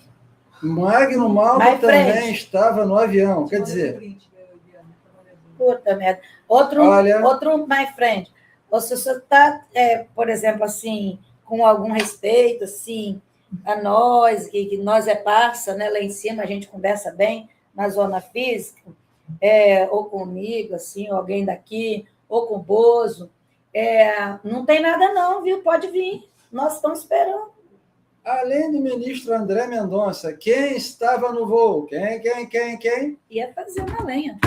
[SPEAKER 1] Magno Malta
[SPEAKER 2] Vai
[SPEAKER 1] também
[SPEAKER 2] frente.
[SPEAKER 1] estava no avião. Quer dizer,
[SPEAKER 2] puta merda. Outro, my friend. Você está, por exemplo, assim, com algum respeito, assim, a nós, que nós parça, né? Lá em cima a gente conversa bem na zona física, ou comigo, assim, ou alguém daqui, ou com o Bozo. Não tem nada não, viu? Pode vir. Nós estamos esperando.
[SPEAKER 1] além do ministro André Mendonça, quem estava no voo? Quem?
[SPEAKER 2] Ia fazer uma lenha.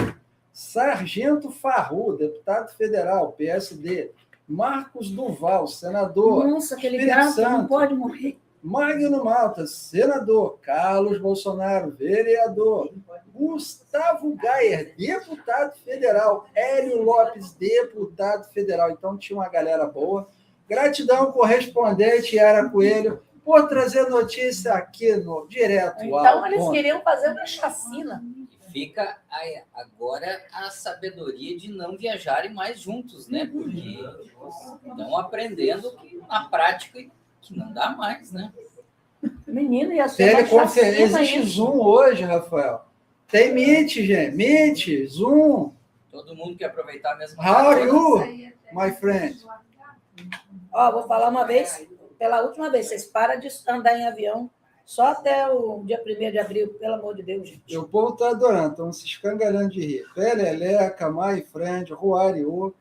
[SPEAKER 1] Sargento Farru, deputado federal, PSD. Marcos Duval, senador.
[SPEAKER 2] Nossa, aquele
[SPEAKER 1] Espírito
[SPEAKER 2] gato não
[SPEAKER 1] Santo.
[SPEAKER 2] pode morrer.
[SPEAKER 1] Magno Malta, senador. Carlos Bolsonaro, vereador. Gustavo Gayer, deputado federal. Hélio Lopes, deputado federal. Então tinha uma galera boa. Gratidão, correspondente Yara Coelho, por trazer notícia aqui no Direto
[SPEAKER 2] Então,
[SPEAKER 1] ao
[SPEAKER 2] eles
[SPEAKER 1] Ponto.
[SPEAKER 2] queriam fazer uma chacina.
[SPEAKER 3] Fica agora a sabedoria de não viajarem mais juntos, né? Porque estão aprendendo que na prática que não dá mais, né?
[SPEAKER 2] Menino, ia ser uma
[SPEAKER 1] Teleconferência.
[SPEAKER 2] chacina.
[SPEAKER 1] Existe
[SPEAKER 2] Isso.
[SPEAKER 1] Zoom hoje, Rafael. Tem Meet, gente. Meet, Zoom.
[SPEAKER 3] Todo mundo quer aproveitar a mesma
[SPEAKER 1] How are
[SPEAKER 3] coisa.
[SPEAKER 1] you, my friend?
[SPEAKER 2] Ó, vou falar uma vez, pela última vez, vocês param de andar em avião só até o dia 1º de abril, pelo amor de Deus, gente.
[SPEAKER 1] O povo está adorando, estão se escangalhando de rir. Peleleca, my friend, Ruariu.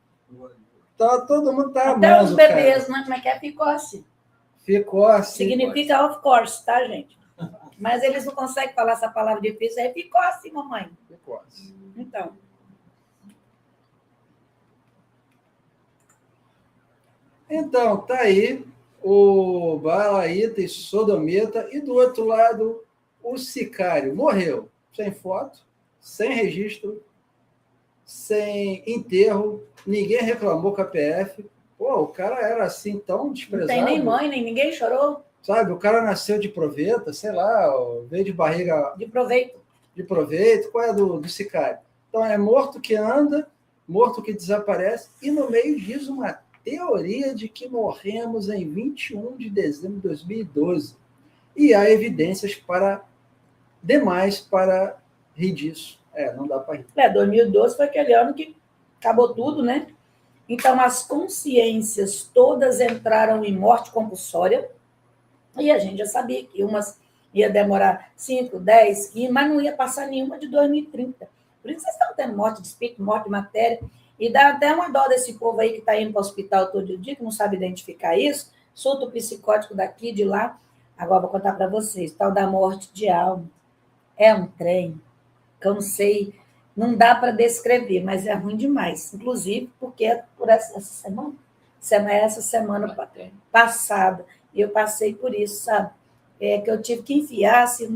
[SPEAKER 1] Tá, todo mundo está amando,
[SPEAKER 2] Até os bebês,
[SPEAKER 1] cara.
[SPEAKER 2] né? Como é que é? Ficou-se.
[SPEAKER 1] Ficou assim.
[SPEAKER 2] Significa of course, tá, gente? Mas eles não conseguem falar essa palavra difícil. Aí ficou assim, mamãe.
[SPEAKER 1] Ficou assim.
[SPEAKER 2] Então.
[SPEAKER 1] Então, tá aí o Balaíta e Sodomita, e do outro lado, o sicário. Morreu sem foto, sem registro, sem enterro, ninguém reclamou com a PF. Pô, o cara era assim tão
[SPEAKER 2] Não
[SPEAKER 1] desprezado.
[SPEAKER 2] tem nem mãe, nem ninguém chorou.
[SPEAKER 1] Sabe, o cara nasceu de proveta, sei lá, veio de barriga
[SPEAKER 2] De proveito.
[SPEAKER 1] de proveito. Qual é do sicário? Então, é morto que anda, morto que desaparece, e no meio diz uma teoria de que morremos em 21 de dezembro de 2012. E há evidências demais para rir disso. Não dá para rir.
[SPEAKER 2] 2012 foi aquele ano que acabou tudo, né? Então, as consciências todas entraram em morte compulsória, e a gente já sabia que umas ia demorar 5, 10, 15, mas não ia passar nenhuma de 2030. Por isso vocês estão tendo morte de espírito, morte de matéria, e dá até uma dó desse povo aí que está indo para o hospital todo dia, que não sabe identificar isso, surto psicótico daqui, de lá. Agora vou contar para vocês, tal da morte de alma. É um trem que eu não sei, não dá para descrever, mas é ruim demais. Inclusive, porque é por essa semana passada, eu passei por isso, sabe? Que eu tive que enfiar-se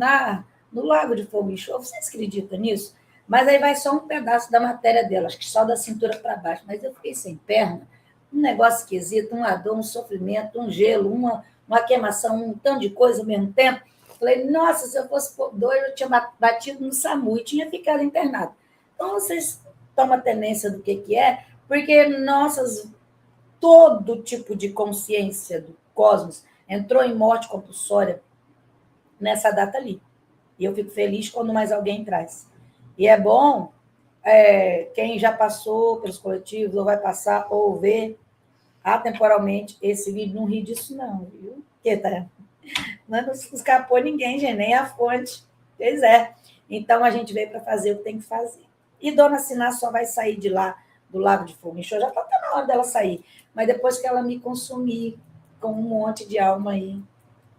[SPEAKER 2] no Lago de Fogo e Enxofre. Vocês acreditam nisso? Mas aí vai só um pedaço da matéria dela, acho que só da cintura para baixo. Mas eu fiquei sem perna, um negócio esquisito, uma dor, um sofrimento, um gelo, uma queimação, um tanto de coisa ao mesmo tempo. Falei, nossa, se eu fosse doido, eu tinha batido no SAMU e tinha ficado internado. Então, vocês tomam tenência do que é, porque todo tipo de consciência do cosmos entrou em morte compulsória nessa data ali. E eu fico feliz quando mais alguém traz. E é bom, quem já passou pelos coletivos, ou vai passar, ou ver atemporalmente esse vídeo, não ri disso não, viu? Porque não escapou ninguém, gente, nem a fonte. Pois é. Então, a gente veio para fazer o que tem que fazer. E Dona Siná só vai sair de lá, do Lago de Fogo Enxô, já está na hora dela sair. Mas depois que ela me consumir com um monte de alma aí,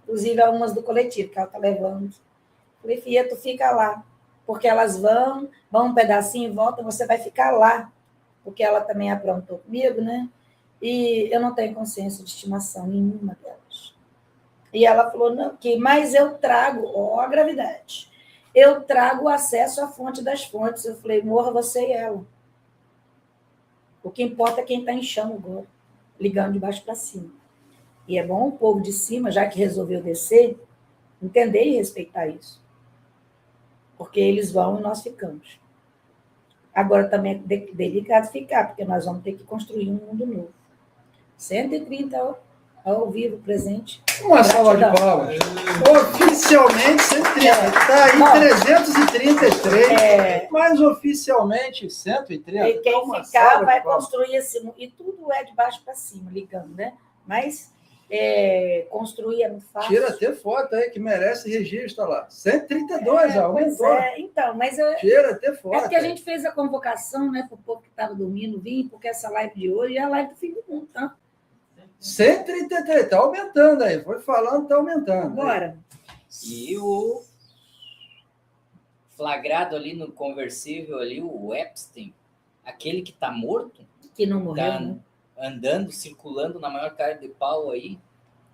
[SPEAKER 2] inclusive algumas do coletivo que ela está levando. Falei, filha, tu fica lá, porque elas vão um pedacinho e voltam, você vai ficar lá, porque ela também aprontou comigo, né? E eu não tenho consciência de estimação nenhuma delas. E ela falou, não, mas eu trago, ó a gravidade, eu trago o acesso à fonte das fontes. Eu falei, morra você e ela. O que importa é quem está em chão agora, ligando de baixo para cima. E é bom o povo de cima, já que resolveu descer, entender e respeitar isso. Porque eles vão e nós ficamos. Agora também é delicado ficar, porque nós vamos ter que construir um mundo novo. 130 ao vivo, presente.
[SPEAKER 1] Uma salva de palmas. Oficialmente 130. Está em 333, mas oficialmente 130.
[SPEAKER 2] E quem ficar vai construir esse mundo. E tudo é de baixo para cima, ligando, né? Mas construir é muito fácil.
[SPEAKER 1] Tira até foto aí, que merece registro lá. 132, aumentou.
[SPEAKER 2] Pois é, então, mas
[SPEAKER 1] tira até foto.
[SPEAKER 2] É porque a gente fez a convocação, né, para o povo que estava dormindo vir, porque essa live de hoje é a live do fim do mundo, tá?
[SPEAKER 1] 133, está aumentando aí. Foi falando, está aumentando.
[SPEAKER 2] Agora.
[SPEAKER 3] E o flagrado ali no conversível, ali, o Epstein, aquele que está morto,
[SPEAKER 2] que não morreu,
[SPEAKER 3] tá,
[SPEAKER 2] né?
[SPEAKER 3] andando, circulando na maior cara de pau aí,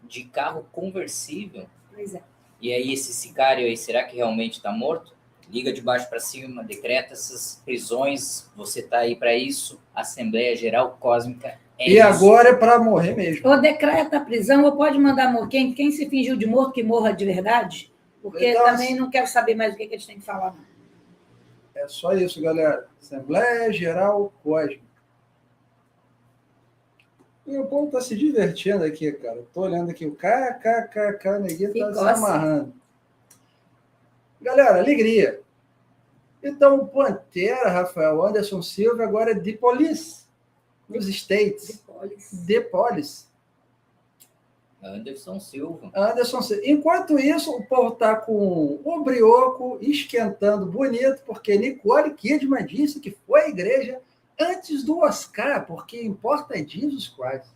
[SPEAKER 3] de carro conversível.
[SPEAKER 2] Pois é.
[SPEAKER 3] E aí esse sicário aí, será que realmente está morto? Liga de baixo para cima, decreta essas prisões, você está aí para isso, Assembleia Geral Cósmica.
[SPEAKER 1] E isso. Agora é para morrer mesmo.
[SPEAKER 2] Ou decreta a prisão, ou pode mandar morrer. Quem se fingiu de morto, que morra de verdade, porque então, também não quero saber mais o que a gente tem que falar.
[SPEAKER 1] É só isso, galera. Assembleia Geral Cósmica. E o povo está se divertindo aqui, cara. Estou olhando aqui o KKKK, ninguém está se amarrando. Galera, alegria. Então, o Pantera, Rafael Anderson Silva, agora é The Police, nos States. The Police.
[SPEAKER 3] Anderson Silva.
[SPEAKER 1] Enquanto isso, o povo está com o brioco esquentando bonito, porque Nicole Kidman disse que foi à igreja antes do Oscar, porque importa é Jesus Christ.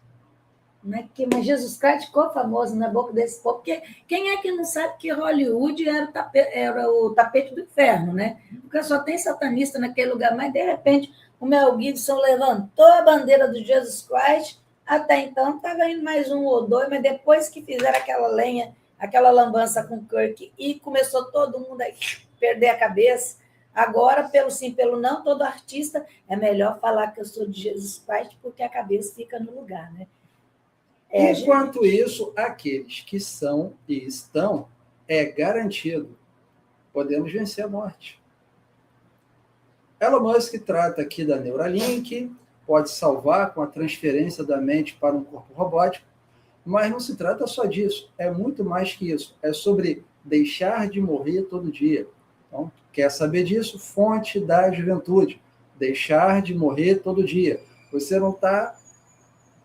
[SPEAKER 2] Mas Jesus Christ ficou famoso na boca desse povo, porque quem é que não sabe que Hollywood era o tapete do inferno, né? Porque só tem satanista naquele lugar, mas de repente o Mel Gibson levantou a bandeira do Jesus Christ, até então estava indo mais um ou dois, mas depois que fizeram aquela lenha, aquela lambança com Kirk, e começou todo mundo a perder a cabeça, agora, pelo sim, pelo não, todo artista, é melhor falar que eu sou de Jesus Christ, porque a cabeça fica no lugar, né?
[SPEAKER 1] Enquanto isso, aqueles que são e estão, é garantido, podemos vencer a morte. Elon Musk trata aqui da Neuralink, pode salvar com a transferência da mente para um corpo robótico, mas não se trata só disso, é muito mais que isso, é sobre deixar de morrer todo dia. Então, quer saber disso? Fonte da Juventude, deixar de morrer todo dia. Você não está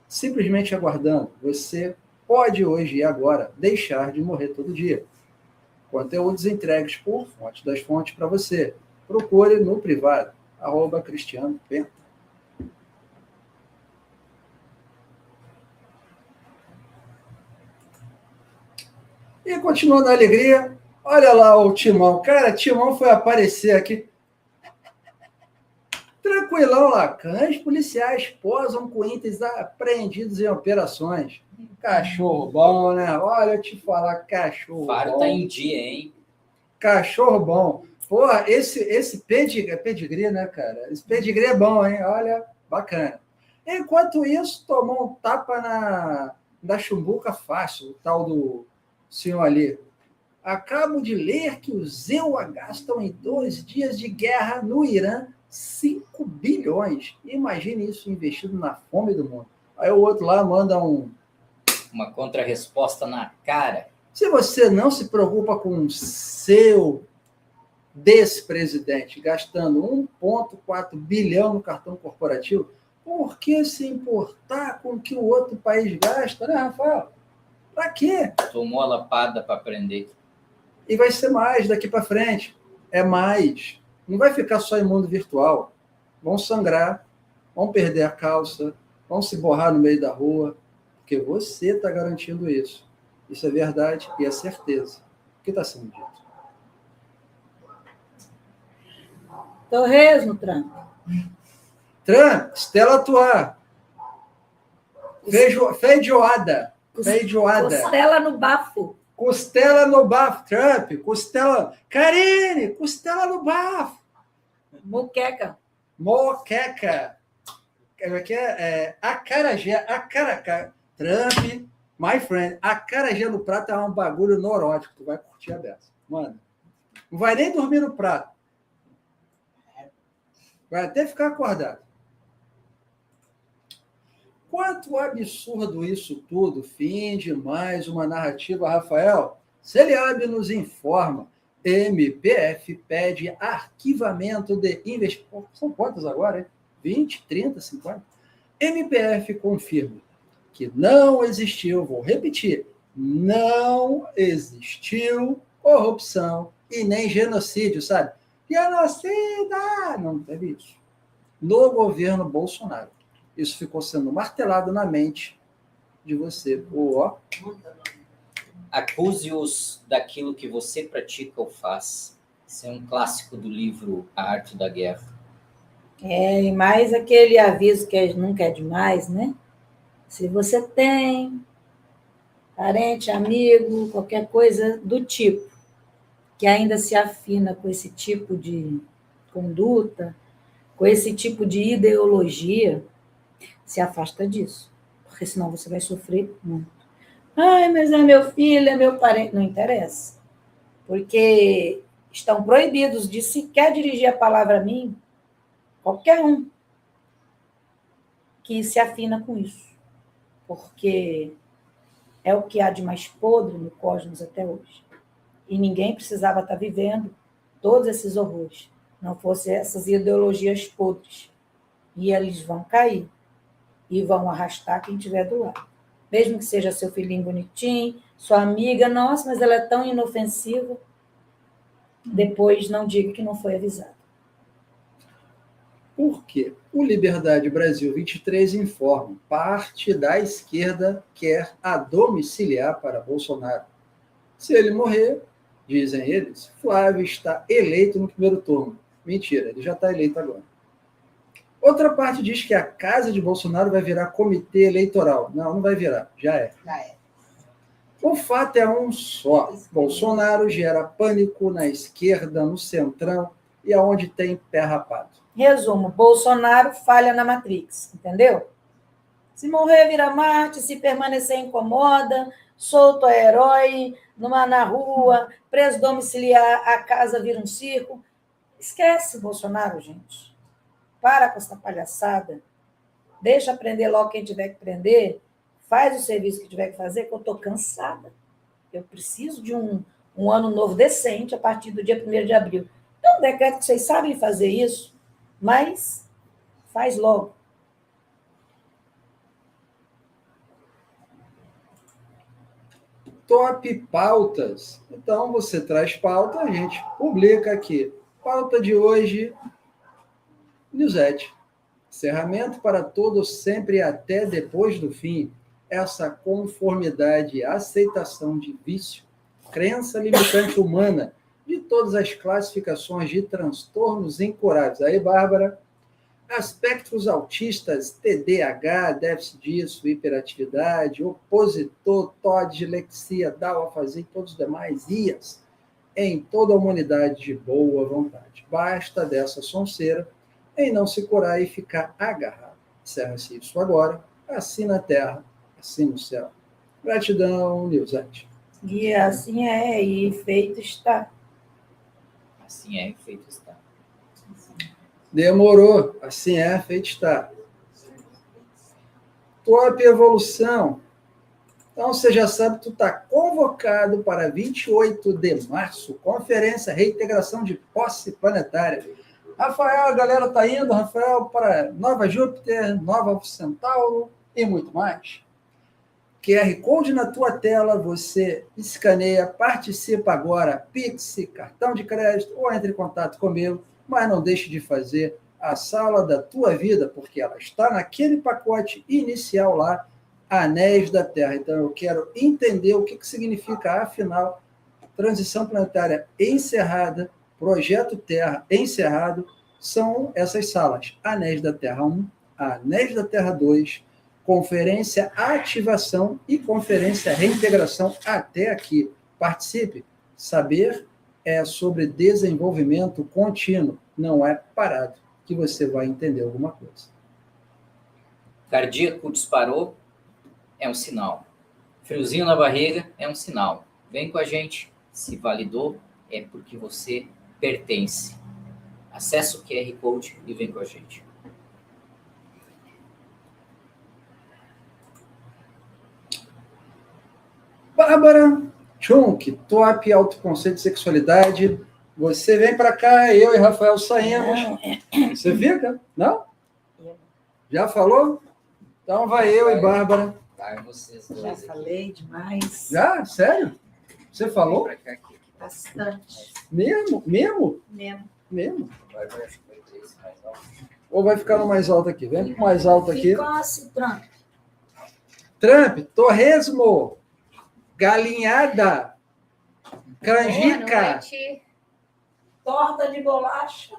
[SPEAKER 1] simplesmente aguardando, você pode hoje e agora deixar de morrer todo dia. Conteúdos entregues por Fonte das Fontes para você. Procure no privado, @Cristiano Penta. E continuando a alegria, olha lá o Timão. Cara, Timão foi aparecer aqui. Tranquilão lá. Cães policiais posam com itens apreendidos em operações. Cachorro bom, né? Olha, eu te falar, cachorro bom.
[SPEAKER 3] O faro tá em dia, hein?
[SPEAKER 1] Cachorro bom. Porra, esse pedigree, né, cara? Esse pedigree é bom, hein? Olha, bacana. Enquanto isso, tomou um tapa da chumbuca fácil, o tal do senhor ali. Acabo de ler que os EUA gastam em 2 dias de guerra no Irã 5 bilhões. Imagine isso investido na fome do mundo. Aí o outro lá manda
[SPEAKER 3] uma contra-resposta na cara.
[SPEAKER 1] Se você não se preocupa com o seu despresidente gastando 1,4 bilhão no cartão corporativo, por que se importar com o que o outro país gasta, né, Rafael? Para quê?
[SPEAKER 3] Tomou a lapada para aprender.
[SPEAKER 1] E vai ser mais daqui para frente. É mais. Não vai ficar só em mundo virtual. Vão sangrar, vão perder a calça, vão se borrar no meio da rua, porque você está garantindo isso. Isso é verdade e é certeza. O que está sendo dito?
[SPEAKER 2] Torresmo, Trump.
[SPEAKER 1] Trump, Stella Artois. Feijoada.
[SPEAKER 2] Costela no bafo.
[SPEAKER 1] Costela no bafo, Trump. Costela. Karine, costela no bafo.
[SPEAKER 2] Moqueca.
[SPEAKER 1] Que é acarajé. Trump, my friend. Acarajé no prato é um bagulho neurótico. Tu vai curtir a beça. Mano, não vai nem dormir no prato. Vai até ficar acordado. Quanto absurdo isso tudo, fim de mais uma narrativa, Rafael. Celiabe nos informa. MPF pede arquivamento de investimento. São quantas agora, hein? 20, 30, 50? MPF confirma que não existiu, vou repetir, não existiu corrupção e nem genocídio, sabe? Genocida! Não teve isso. No governo Bolsonaro. Isso ficou sendo martelado na mente de você.
[SPEAKER 3] Acuse-os daquilo que você pratica ou faz. Esse é um clássico do livro A Arte da Guerra.
[SPEAKER 2] E mais aquele aviso que nunca é demais, né? Se você tem parente, amigo, qualquer coisa do tipo, que ainda se afina com esse tipo de conduta, com esse tipo de ideologia, se afasta disso, porque senão você vai sofrer muito. Ai, mas é meu filho, é meu parente. Não interessa, porque estão proibidos de sequer dirigir a palavra a mim, qualquer um que se afina com isso, porque é o que há de mais podre no cosmos até hoje. E ninguém precisava estar vivendo todos esses horrores, não fossem essas ideologias podres. E eles vão cair. E vão arrastar quem estiver do lado. Mesmo que seja seu filhinho bonitinho, sua amiga, nossa, mas ela é tão inofensiva. Depois não diga que não foi avisado.
[SPEAKER 1] Por quê? O Liberdade Brasil 23 informa: parte da esquerda quer adomiciliar para Bolsonaro. Se ele morrer, dizem eles, Flávio está eleito no primeiro turno. Mentira, ele já está eleito agora. Outra parte diz que a casa de Bolsonaro vai virar comitê eleitoral. Não, não vai virar, já é. O fato é um só. Bolsonaro gera pânico na esquerda, no centrão e aonde tem pé rapado.
[SPEAKER 2] Resumo, Bolsonaro falha na Matrix, entendeu? Se morrer, vira Marte, se permanecer, incomoda, solto é herói, na rua, preso domiciliar, a casa vira um circo. Esquece Bolsonaro, gente. Para com essa palhaçada. Deixa prender logo quem tiver que prender. Faz o serviço que tiver que fazer, que eu estou cansada. Eu preciso de um ano novo decente a partir do dia 1º de abril. Então, decreto que vocês sabem fazer isso, mas faz logo.
[SPEAKER 1] Top pautas. Então, você traz pauta, a gente publica aqui. Pauta de hoje, Newsette. Encerramento para todos sempre e até depois do fim. Essa conformidade e aceitação de vício, crença limitante humana de todas as classificações de transtornos incuráveis. Aí, Bárbara, aspectos autistas, TDAH, déficit disso, hiperatividade, opositor, TOD, dislexia, Down, afasia e todos os demais IAs, em toda a humanidade de boa vontade. Basta dessa sonceira em não se curar e ficar agarrado. Encerra-se isso agora, assim na terra, assim no céu. Gratidão, Nilzete.
[SPEAKER 2] E assim é, e feito está.
[SPEAKER 3] Assim é, feito está.
[SPEAKER 1] Demorou, assim é, feito está. Top evolução. Então, você já sabe, tu está convocado para 28 de março, Conferência Reintegração de Posse Planetária. Rafael, a galera está indo, Rafael, para Nova Júpiter, Nova Centauro e muito mais. QR Code na tua tela, você escaneia, participa agora, Pix, cartão de crédito, ou entre em contato comigo, mas não deixe de fazer a sala da tua vida, porque ela está naquele pacote inicial lá, Anéis da Terra. Então, eu quero entender o que significa, afinal, transição planetária encerrada, projeto Terra encerrado, são essas salas. Anéis da Terra 1, Anéis da Terra 2, Conferência Ativação e Conferência Reintegração até aqui. Participe. Saber é sobre desenvolvimento contínuo, não é parado, que você vai entender alguma coisa.
[SPEAKER 3] Cardíaco disparou, é um sinal. Friozinho na barriga é um sinal. Vem com a gente. Se validou, é porque você pertence. Acesse o QR Code e vem com a gente.
[SPEAKER 1] Bárbara Chunk, top autoconceito de sexualidade. Você vem para cá, eu e Rafael saímos.
[SPEAKER 2] Não,
[SPEAKER 1] Você fica? Não? Já falou? Então vai eu e Bárbara.
[SPEAKER 3] Vai vocês dois
[SPEAKER 2] já
[SPEAKER 3] aqui.
[SPEAKER 2] falei demais.
[SPEAKER 1] Já? Sério? Você falou?
[SPEAKER 3] Vem pra cá aqui.
[SPEAKER 2] Bastante.
[SPEAKER 1] Mesmo?
[SPEAKER 2] Mesmo.
[SPEAKER 1] Mesmo?
[SPEAKER 3] Vai acho que vai ter esse mais alto.
[SPEAKER 1] Ou vai ficar no mais alto aqui? Vem pro mais alto aqui.
[SPEAKER 2] Fica-se, Trump.
[SPEAKER 1] Trump, torresmo, galinhada,
[SPEAKER 4] Boa
[SPEAKER 1] canjica,
[SPEAKER 4] noite.
[SPEAKER 2] Torta de bolacha.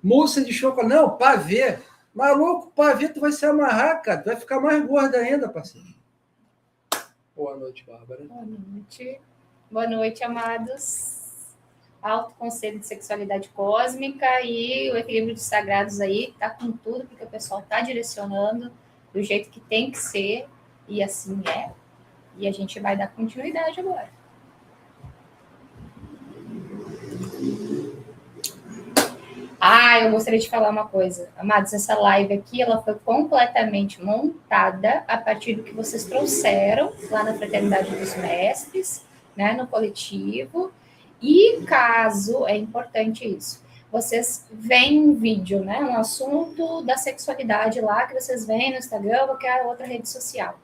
[SPEAKER 1] mousse de chocolate. Não, pavê. Maluco, pavê tu vai se amarrar, cara. Tu vai ficar mais gorda ainda, parceiro. Boa noite, Bárbara.
[SPEAKER 4] Boa noite. Boa noite, amados. Alto Conselho de Sexualidade Cósmica e o Equilíbrio dos Sagrados aí, tá com tudo, porque o pessoal tá direcionando do jeito que tem que ser, e assim é. E a gente vai dar continuidade agora. Eu gostaria de falar uma coisa. Amados, essa live aqui, ela foi completamente montada a partir do que vocês trouxeram lá na Fraternidade dos Mestres, né, no coletivo. E caso, é importante isso, vocês veem um vídeo, né, um assunto da sexualidade lá, que vocês veem no Instagram ou qualquer outra rede social.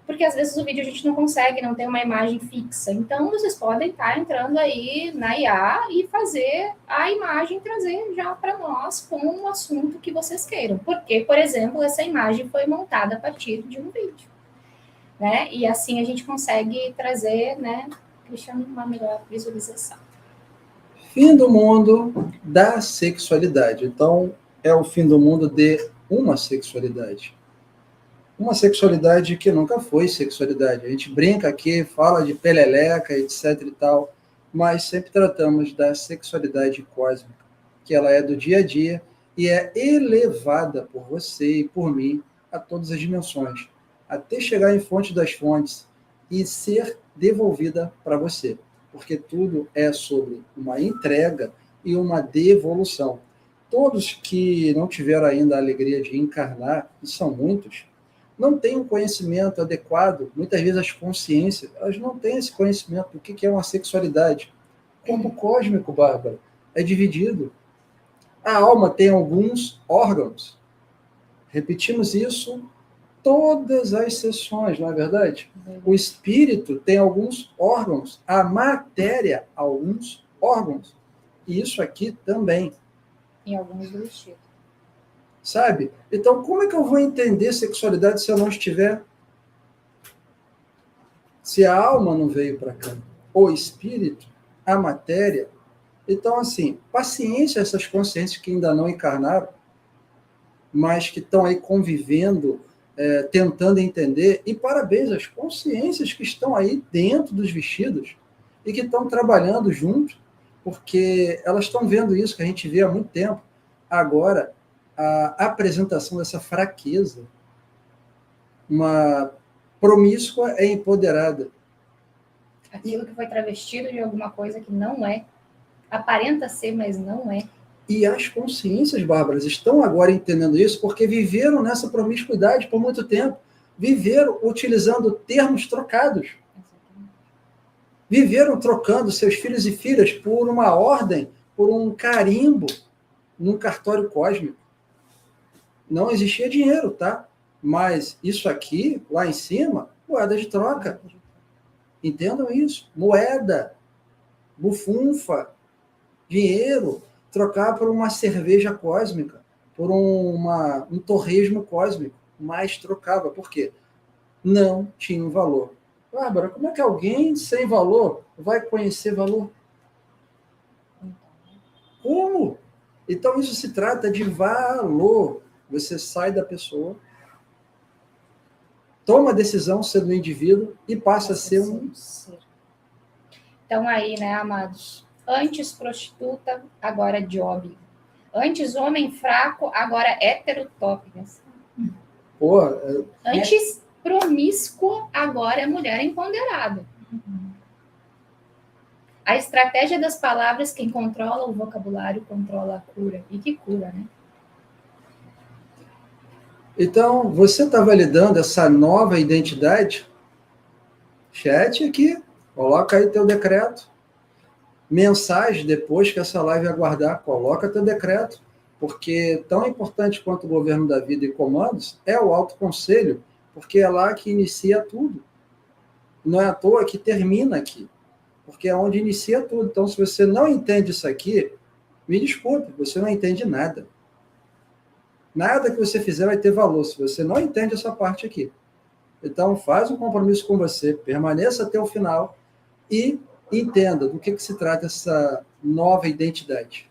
[SPEAKER 4] Porque às vezes o vídeo a gente não consegue, não tem uma imagem fixa. Então, vocês podem estar entrando aí na IA e fazer a imagem, trazer já para nós com um assunto que vocês queiram. Porque, por exemplo, essa imagem foi montada a partir de um vídeo, né? E assim a gente consegue trazer, né, Cristiano, uma melhor visualização.
[SPEAKER 1] Fim do mundo da sexualidade. Então, é o fim do mundo de uma sexualidade. Uma sexualidade que nunca foi sexualidade. A gente brinca aqui, fala de peleleca, etc e tal, mas sempre tratamos da sexualidade cósmica, que ela é do dia a dia e é elevada por você e por mim a todas as dimensões, até chegar em fonte das fontes e ser devolvida para você, porque tudo é sobre uma entrega e uma devolução. Todos que não tiveram ainda a alegria de encarnar, e são muitos, não têm um conhecimento adequado. Muitas vezes as consciências, elas não têm esse conhecimento do que é uma sexualidade. Como cósmico, Bárbara, é dividido. A alma tem alguns órgãos. Repetimos isso todas as sessões, não é verdade? O espírito tem alguns órgãos, a matéria, alguns órgãos. E isso aqui também.
[SPEAKER 4] Em alguns dos tipos.
[SPEAKER 1] Sabe? Então, como é que eu vou entender sexualidade se eu não estiver? Se a alma não veio para cá, o espírito, a matéria. Então, assim, paciência a essas consciências que ainda não encarnaram, mas que estão aí convivendo, tentando entender, e parabéns às consciências que estão aí dentro dos vestidos e que estão trabalhando junto, porque elas estão vendo isso que a gente vê há muito tempo. Agora, a apresentação dessa fraqueza. Uma promíscua é empoderada.
[SPEAKER 4] Aquilo que foi travestido de alguma coisa que não é. Aparenta ser, mas não é.
[SPEAKER 1] E as consciências, Bárbaras, estão agora entendendo isso porque viveram nessa promiscuidade por muito tempo. Viveram utilizando termos trocados. Viveram trocando seus filhos e filhas por uma ordem, por um carimbo num cartório cósmico. Não existia dinheiro, tá? Mas isso aqui, lá em cima, moeda de troca. Entendam isso. Moeda, bufunfa, dinheiro, trocar por uma cerveja cósmica, por um torresmo cósmico. Mas trocava. Por quê? Não tinha um valor. Bárbara, como é que alguém sem valor vai conhecer valor? Como? Então isso se trata de valor. Você sai da pessoa, toma a decisão sendo um indivíduo e passa a ser um
[SPEAKER 4] ser. Então aí, né, amados? Antes prostituta, agora job. Antes homem fraco, agora heterotop.
[SPEAKER 1] Pô,
[SPEAKER 4] Antes promíscua, agora é mulher empoderada. A estratégia das palavras, quem controla o vocabulário, controla a cura. E que cura, né?
[SPEAKER 1] Então, você está validando essa nova identidade? Chat aqui, coloca aí teu decreto. Mensagem, depois que essa live aguardar, coloca teu decreto. Porque tão importante quanto o governo da vida e comandos é o autoconselho, porque é lá que inicia tudo. Não é à toa que termina aqui, porque é onde inicia tudo. Então, se você não entende isso aqui, me desculpe, você não entende nada. Nada que você fizer vai ter valor, se você não entende essa parte aqui. Então, faz um compromisso com você, permaneça até o final e entenda do que se trata essa nova identidade.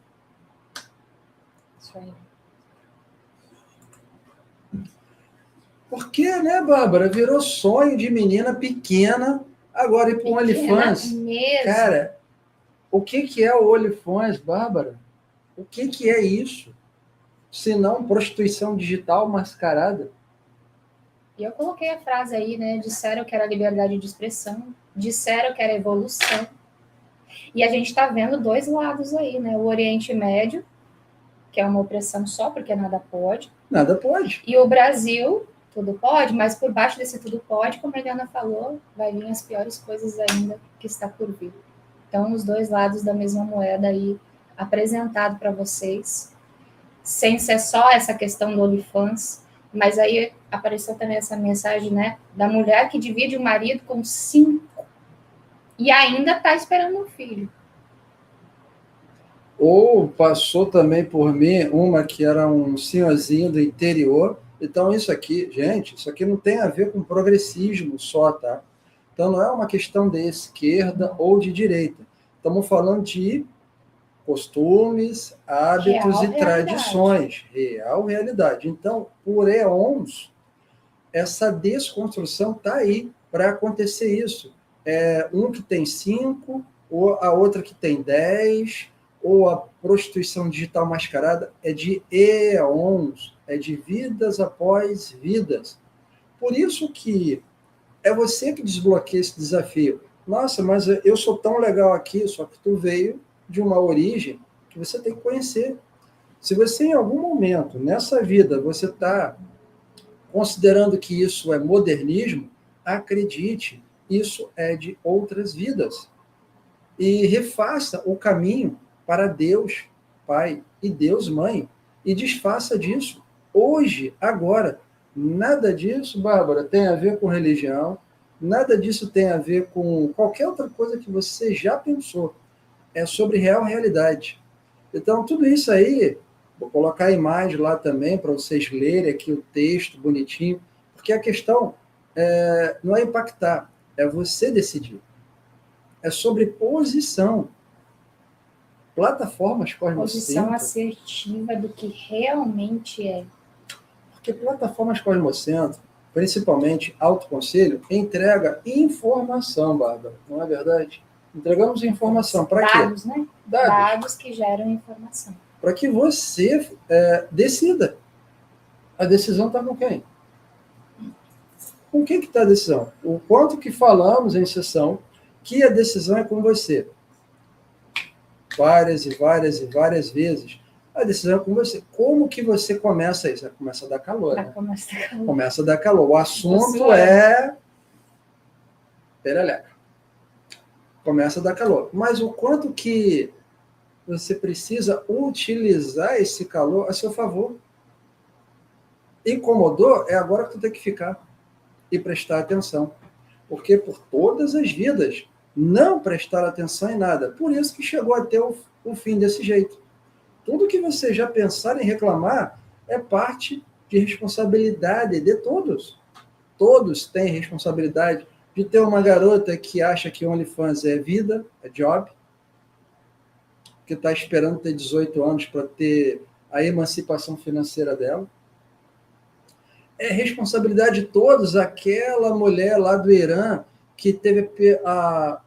[SPEAKER 4] Isso aí.
[SPEAKER 1] Porque, né, Bárbara? Virou sonho de menina pequena, agora ir para um OnlyFans.
[SPEAKER 4] Mesmo.
[SPEAKER 1] Cara, o que é o OnlyFans, Bárbara? O que é isso? Se não prostituição digital mascarada?
[SPEAKER 4] E eu coloquei a frase aí, né? Disseram que era liberdade de expressão, disseram que era evolução. E a gente está vendo dois lados aí, né? O Oriente Médio, que é uma opressão só porque nada pode.
[SPEAKER 1] Nada pode.
[SPEAKER 4] E o Brasil, tudo pode, mas por baixo desse tudo pode, como a Eliana falou, vai vir as piores coisas ainda que está por vir. Então, os dois lados da mesma moeda aí apresentado para vocês, sem ser só essa questão do OnlyFans, mas aí apareceu também essa mensagem, né, da mulher que divide o marido com 5 e ainda está esperando um filho.
[SPEAKER 1] Ou passou também por mim uma que era um senhorzinho do interior. Então, isso aqui, gente, isso aqui não tem a ver com progressismo só, tá? Então, não é uma questão de esquerda ou de direita. Estamos falando de costumes, hábitos
[SPEAKER 4] Real
[SPEAKER 1] e tradições. Real realidade. Então, por éons, essa desconstrução está aí para acontecer isso. Um que tem 5, ou a outra que tem 10, ou a prostituição digital mascarada é de éons, é de vidas após vidas. Por isso que é você que desbloqueia esse desafio. Nossa, mas eu sou tão legal aqui, só que tu veio de uma origem que você tem que conhecer. Se você, em algum momento, nessa vida, você está considerando que isso é modernismo, acredite, isso é de outras vidas. E refaça o caminho para Deus Pai e Deus Mãe, e desfaça disso. Hoje, agora, nada disso, Bárbara, tem a ver com religião, nada disso tem a ver com qualquer outra coisa que você já pensou. É sobre real realidade. Então, tudo isso aí, vou colocar a imagem lá também para vocês lerem aqui o texto bonitinho, porque a questão não é impactar, é você decidir. É sobre posição. Plataformas cosmocentro.
[SPEAKER 4] Posição assertiva do que realmente é.
[SPEAKER 1] Porque plataformas cosmocentro, principalmente autoconselho, entrega informação, Bárbara, não é verdade? Entregamos informação. Para quê?
[SPEAKER 4] Dados, né? Dados que geram informação.
[SPEAKER 1] para que você decida. A decisão está com quem? Com quem que está a decisão? O quanto que falamos em sessão que a decisão é com você. Várias e várias e várias vezes. A decisão é com você. Como que você começa isso? Começa a dar calor. Né? Começa a dar calor. O assunto é perereca. Começa a dar calor. Mas o quanto que você precisa utilizar esse calor a seu favor. Incomodou, é agora que tu tem que ficar e prestar atenção. Porque por todas as vidas, não prestar atenção em nada. Por isso que chegou até o fim desse jeito. Tudo que você já pensar em reclamar é parte de responsabilidade de todos. Todos têm responsabilidade de ter uma garota que acha que OnlyFans é vida, é job, que está esperando ter 18 anos para ter a emancipação financeira dela. É responsabilidade de todos aquela mulher lá do Irã que teve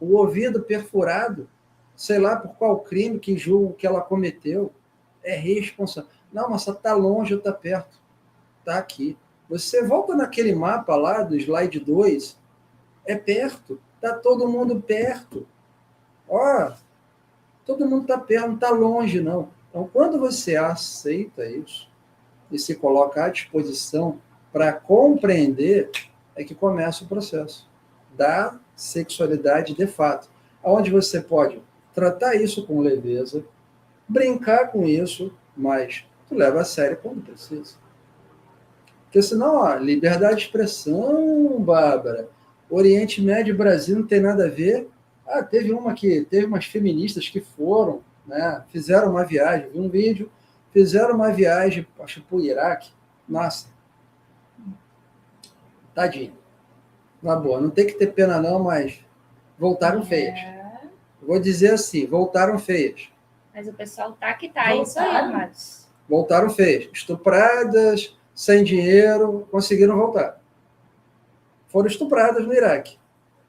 [SPEAKER 1] o ouvido perfurado, sei lá por qual crime que julgo que ela cometeu. É responsável. Não, mas está longe ou está perto? Está aqui. Você volta naquele mapa lá do slide 2, é perto. Está todo mundo perto. Ó, todo mundo está perto, não está longe, não. Então, quando você aceita isso e se coloca à disposição para compreender, é que começa o processo da sexualidade de fato, onde você pode tratar isso com leveza, brincar com isso, mas tu leva a sério quando precisa. Porque senão, ó, liberdade de expressão, Bárbara, Oriente Médio e Brasil não tem nada a ver. Teve umas feministas que foram, né, fizeram uma viagem, vi um vídeo, fizeram uma viagem, acho, para o Iraque. Nossa, tadinho. Na boa, não tem que ter pena não, mas voltaram feias. Eu vou dizer assim, voltaram feias.
[SPEAKER 4] Mas o pessoal tá que tá, isso aí, amados.
[SPEAKER 1] Voltaram feias. Estupradas, sem dinheiro, conseguiram voltar. Foram estupradas no Iraque.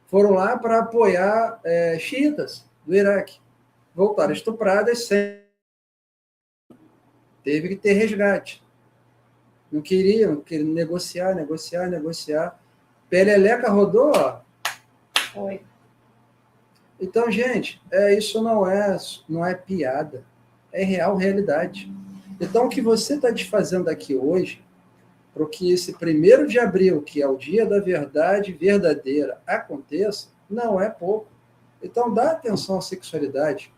[SPEAKER 1] Foram lá para apoiar xiitas do Iraque. Voltaram estupradas sem... Teve que ter resgate. Não queriam negociar. Peleleca rodou, ó.
[SPEAKER 4] Foi.
[SPEAKER 1] Então, gente, isso não é piada. É real realidade. Então, o que você está desfazendo aqui hoje, para que esse 1º de abril, que é o dia da verdade verdadeira, aconteça, não é pouco. Então, dá atenção à sexualidade.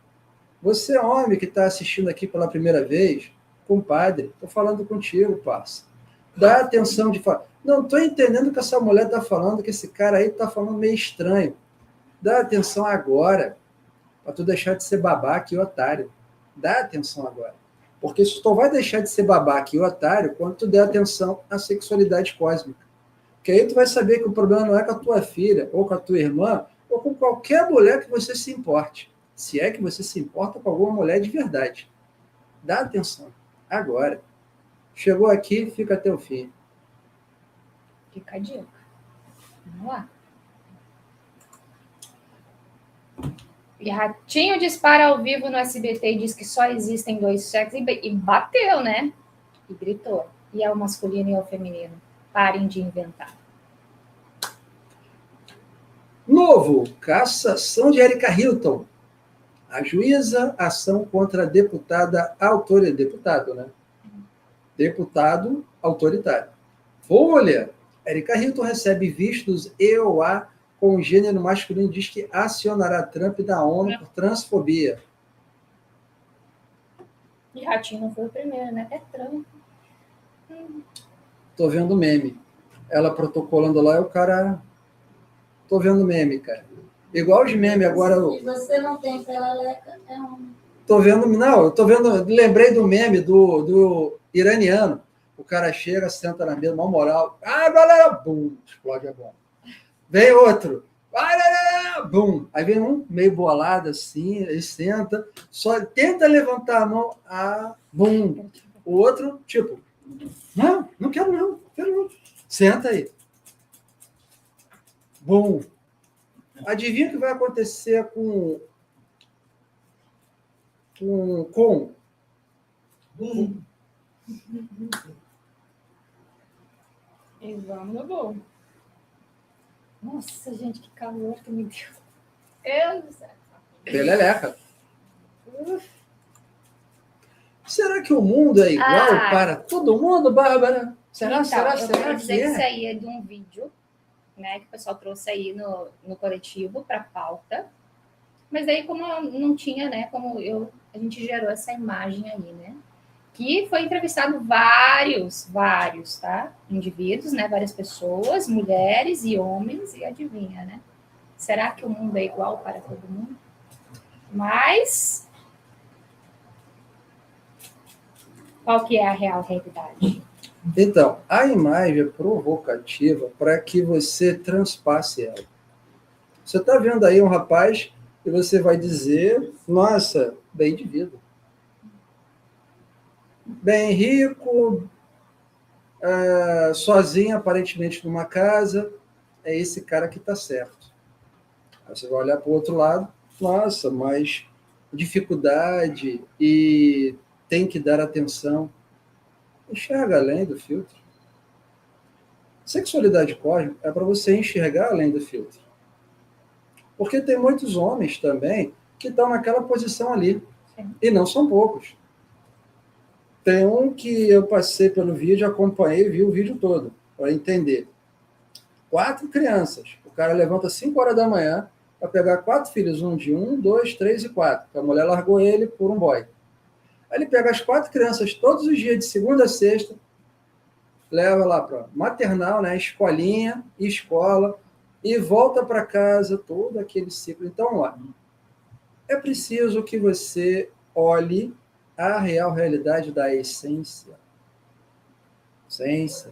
[SPEAKER 1] Você, homem, que está assistindo aqui pela primeira vez, compadre, estou falando contigo, parça. Dá atenção de falar. Não estou entendendo o que essa mulher está falando, que esse cara aí está falando meio estranho. Dá atenção agora, para tu deixar de ser babaca e otário. Dá atenção agora. Porque tu só vai deixar de ser babaca e otário quando tu der atenção à sexualidade cósmica. Porque aí tu vai saber que o problema não é com a tua filha, ou com a tua irmã, ou com qualquer mulher que você se importe. Se é que você se importa com alguma mulher de verdade. Dá atenção. Agora. Chegou aqui, fica até o fim.
[SPEAKER 4] Fica a dica. Vamos lá. E Ratinho dispara ao vivo no SBT e diz que só existem 2 sexos. E bateu, né? E gritou. E é o masculino e é o feminino. Parem de inventar.
[SPEAKER 1] Novo, cassação de Erika Hilton. A juíza, ação contra a deputada autoritária. Deputado, né? Deputado autoritário. Folha. Erika Hilton recebe vistos EOA com gênero masculino, diz que acionará Trump da ONU por transfobia.
[SPEAKER 4] E Ratinho não foi o primeiro, né? É Trump.
[SPEAKER 1] Tô vendo meme. Ela protocolando lá e o cara... Tô vendo meme, cara. Igual os memes agora...
[SPEAKER 2] Se você não tem peleleca, é um...
[SPEAKER 1] Tô vendo... Não, eu tô vendo... Lembrei do meme do iraniano. O cara chega, senta na mesa, mal moral. Galera! Bum! Explode a bomba. Vem outro. Bum! Aí vem um meio bolado assim, ele senta, só tenta levantar a mão, bum! O outro, tipo, não quero não. Senta aí. Bum! Adivinha o que vai acontecer com
[SPEAKER 4] E vamos, bom. Nossa, gente, que calor que me deu. Deus do céu.
[SPEAKER 1] Peleleca. Será que o mundo é igual para todo mundo, Bárbara? Será,
[SPEAKER 4] Então,
[SPEAKER 1] será,
[SPEAKER 4] eu
[SPEAKER 1] será
[SPEAKER 4] quero
[SPEAKER 1] que
[SPEAKER 4] dizer que isso
[SPEAKER 1] é?
[SPEAKER 4] aí é de um vídeo, né, que o pessoal trouxe aí no coletivo para pauta. Mas aí, como não tinha, né, a gente gerou essa imagem aí, né? Que foi entrevistado vários, tá? Indivíduos, né? Várias pessoas, mulheres e homens, e adivinha, né? Será que o mundo é igual para todo mundo? Mas qual que é a real realidade?
[SPEAKER 1] Então, a imagem é provocativa para que você transpasse ela. Você está vendo aí um rapaz e você vai dizer, nossa, bem de vida. Bem rico, sozinho aparentemente numa casa, é esse cara que está certo. Aí você vai olhar para o outro lado, nossa, mas dificuldade e tem que dar atenção. Enxerga além do filtro. Sexualidade cósmica é para você enxergar além do filtro. Porque tem muitos homens também que estão naquela posição ali.
[SPEAKER 4] Sim.
[SPEAKER 1] E não são poucos. Tem um que eu passei pelo vídeo, acompanhei, vi o vídeo todo, para entender. 4 crianças. O cara levanta 5 horas da manhã para pegar 4 filhos, um de 1, 2, 3 e 4. A mulher largou ele por um boy. Aí ele pega as 4 crianças todos os dias, de segunda a sexta, leva lá para maternal, né, escolinha, escola, e volta para casa, todo aquele ciclo. Então, ó, é preciso que você olhe a real realidade da essência. Essência.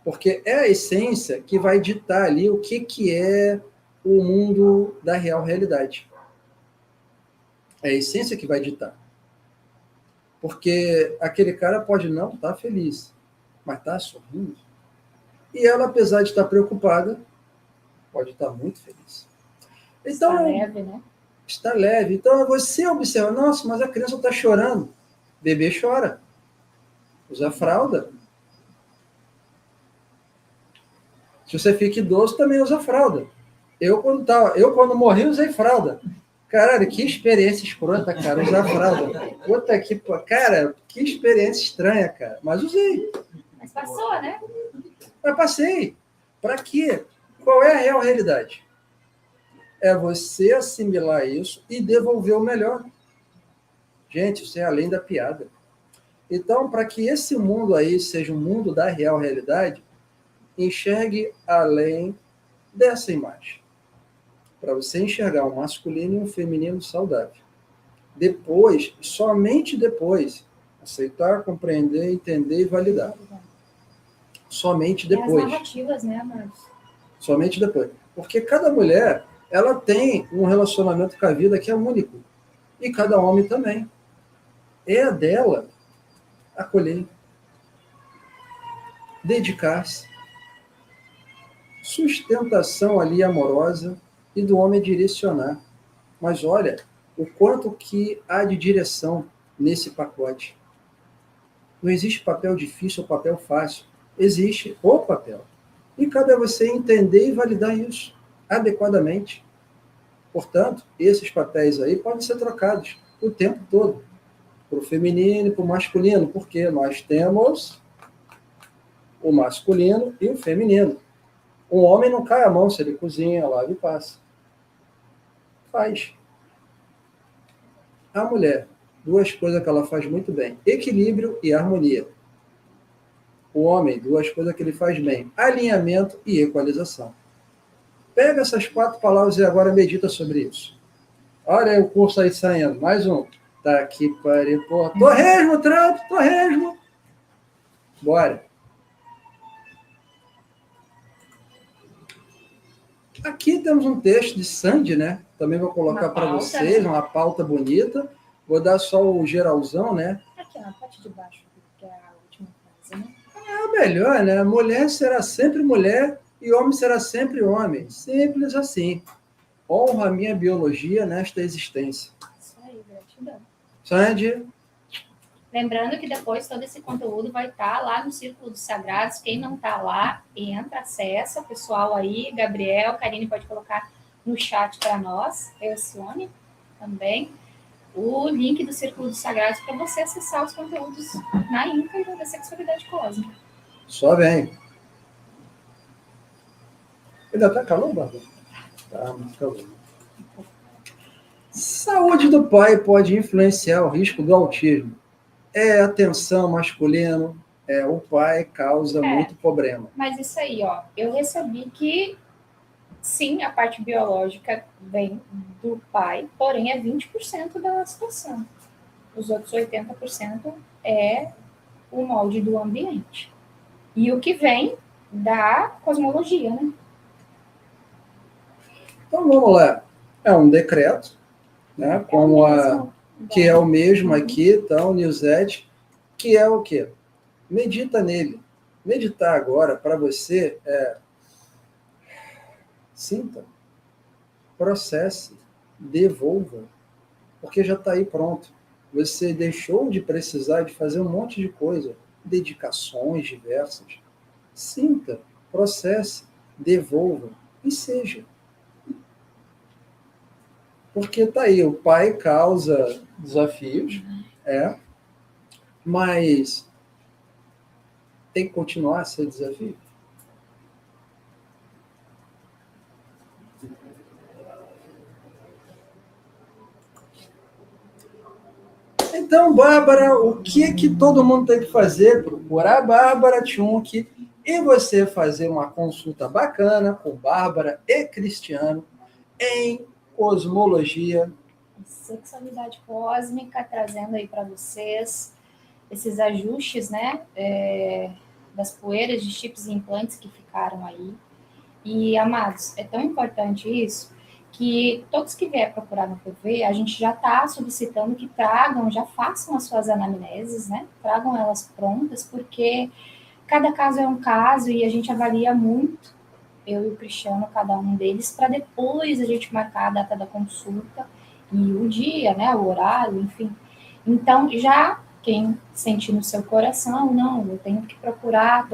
[SPEAKER 1] Porque é a essência que vai ditar ali o que é o mundo da real realidade. É a essência que vai ditar. Porque aquele cara pode não estar feliz, mas está sorrindo. E ela, apesar de estar preocupada, pode estar muito feliz. Então,
[SPEAKER 4] Está leve, né?
[SPEAKER 1] Está leve. Então, você observa, nossa, mas a criança está chorando. Bebê chora. Usa fralda. Se você fica idoso, também usa fralda. Eu, quando morri, usei fralda. Caralho, que experiência escrota, cara, usar fralda. Puta que... Cara, que experiência estranha, cara. Mas usei.
[SPEAKER 4] Mas passou, né?
[SPEAKER 1] Mas passei. Para quê? Qual é a real realidade? É você assimilar isso e devolver o melhor. Gente, isso é além da piada. Então, para que esse mundo aí seja um mundo da real realidade, enxergue além dessa imagem. Para você enxergar um masculino e um feminino saudável. Depois, somente depois, aceitar, compreender, entender e validar. Somente
[SPEAKER 4] Tem as
[SPEAKER 1] depois.
[SPEAKER 4] narrativas, né, amados?
[SPEAKER 1] Somente depois. Porque cada mulher, ela tem um relacionamento com a vida que é único. E cada homem também. É a dela acolher, dedicar-se, sustentação ali amorosa e do homem direcionar. Mas olha, o quanto que há de direção nesse pacote. Não existe papel difícil ou papel fácil. Existe o papel. E cabe a você entender e validar isso adequadamente. Portanto, esses papéis aí podem ser trocados o tempo todo. Para o feminino e para o masculino, porque nós temos o masculino e o feminino. Um homem não cai a mão se ele cozinha, lava e passa. Faz. A mulher, 2 coisas que ela faz muito bem: equilíbrio e harmonia. O homem, 2 coisas que ele faz bem: alinhamento e equalização. Pega essas 4 palavras e agora medita sobre isso. Olha aí o curso aí saindo, mais um. Tá aqui, pariu, porra. Torresmo, trampo, torresmo. Bora. Aqui temos um texto de Sandy, né? Também vou colocar para vocês, né? Uma pauta bonita. Vou dar só o geralzão, né?
[SPEAKER 4] Aqui na parte de baixo, que é a última frase, né?
[SPEAKER 1] É melhor, né? Mulher será sempre mulher e homem será sempre homem. Simples assim. Honro a minha biologia nesta existência.
[SPEAKER 4] Isso aí, gratidão.
[SPEAKER 1] Sandy,
[SPEAKER 4] Lembrando que depois todo esse conteúdo vai estar lá no Círculo dos Sagrados. Quem não está lá, entra, acessa. Pessoal aí, Gabriel, Karine pode colocar no chat para nós, Elcione também, o link do Círculo dos Sagrados para você acessar os conteúdos na íntegra da sexualidade cósmica.
[SPEAKER 1] Só vem. Ainda tá calor, Bárbara? Tá, muito calor. Saúde do pai pode influenciar o risco do autismo. A tensão masculina, o pai causa muito problema.
[SPEAKER 4] Mas isso aí, ó, eu recebi que sim, a parte biológica vem do pai, porém é 20% da situação. Os outros 80% é o molde do ambiente. E o que vem da cosmologia, né?
[SPEAKER 1] Então vamos lá. É um decreto, né? Que é o mesmo aqui, então, Nilzete, que é o quê? Medita nele. Meditar agora, para você, sinta, processe, devolva, porque já está aí pronto. Você deixou de precisar de fazer um monte de coisa, dedicações diversas. Sinta, processe, devolva e seja. Porque está aí, o pai causa desafios, mas tem que continuar a ser desafio. Então, Bárbara, o que todo mundo tem que fazer? Procurar a Bárbara Tchunk e você fazer uma consulta bacana com Bárbara e Cristiano em cosmologia.
[SPEAKER 4] Sexualidade cósmica, trazendo aí para vocês esses ajustes, né, das poeiras de chips e implantes que ficaram aí. E, amados, é tão importante isso, que todos que vier procurar no PV, a gente já está solicitando que tragam, já façam as suas anamneses, né? Tragam elas prontas, porque cada caso é um caso e a gente avalia muito, eu e o Cristiano, cada um deles, para depois a gente marcar a data da consulta e o dia, né? O horário, enfim. Então, já quem sentir no seu coração, não, eu tenho que procurar,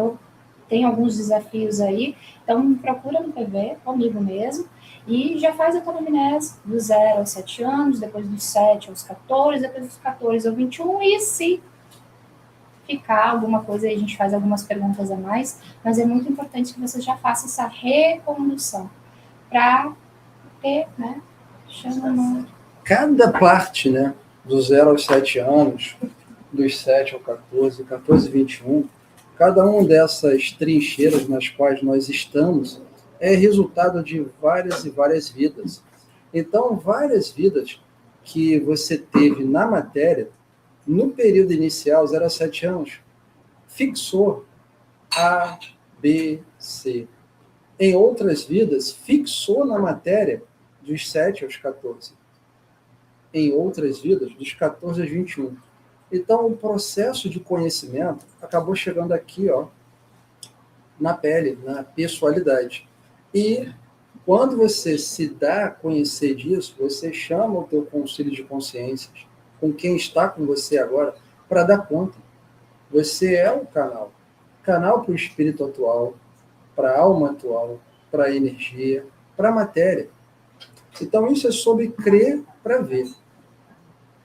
[SPEAKER 4] tem alguns desafios aí, então me procura no PV, comigo mesmo, e já faz a tua anamnese do 0 aos 7 anos, depois dos 7 aos 14, depois dos 14 aos 21, e se ficar alguma coisa, aí a gente faz algumas perguntas a mais, mas é muito importante que você já faça essa recondução, para ter, né,
[SPEAKER 1] Cada parte, né, do 0 aos 7 anos, dos 7 ao 14, 14 e 21, cada uma dessas trincheiras nas quais nós estamos é resultado de várias e várias vidas. Então, várias vidas que você teve na matéria, no período inicial, 0 a 7 anos, fixou A, B, C. Em outras vidas, fixou na matéria dos 7 aos 14. Em outras vidas, dos 14 aos 21. Então, o processo de conhecimento acabou chegando aqui, ó, na pele, na pessoalidade. E quando você se dá a conhecer disso, você chama o teu conselho de consciências, com quem está com você agora, para dar conta. Você é um canal. Canal para o espírito atual, para a alma atual, para a energia, para a matéria. Então, isso é sobre crer para ver.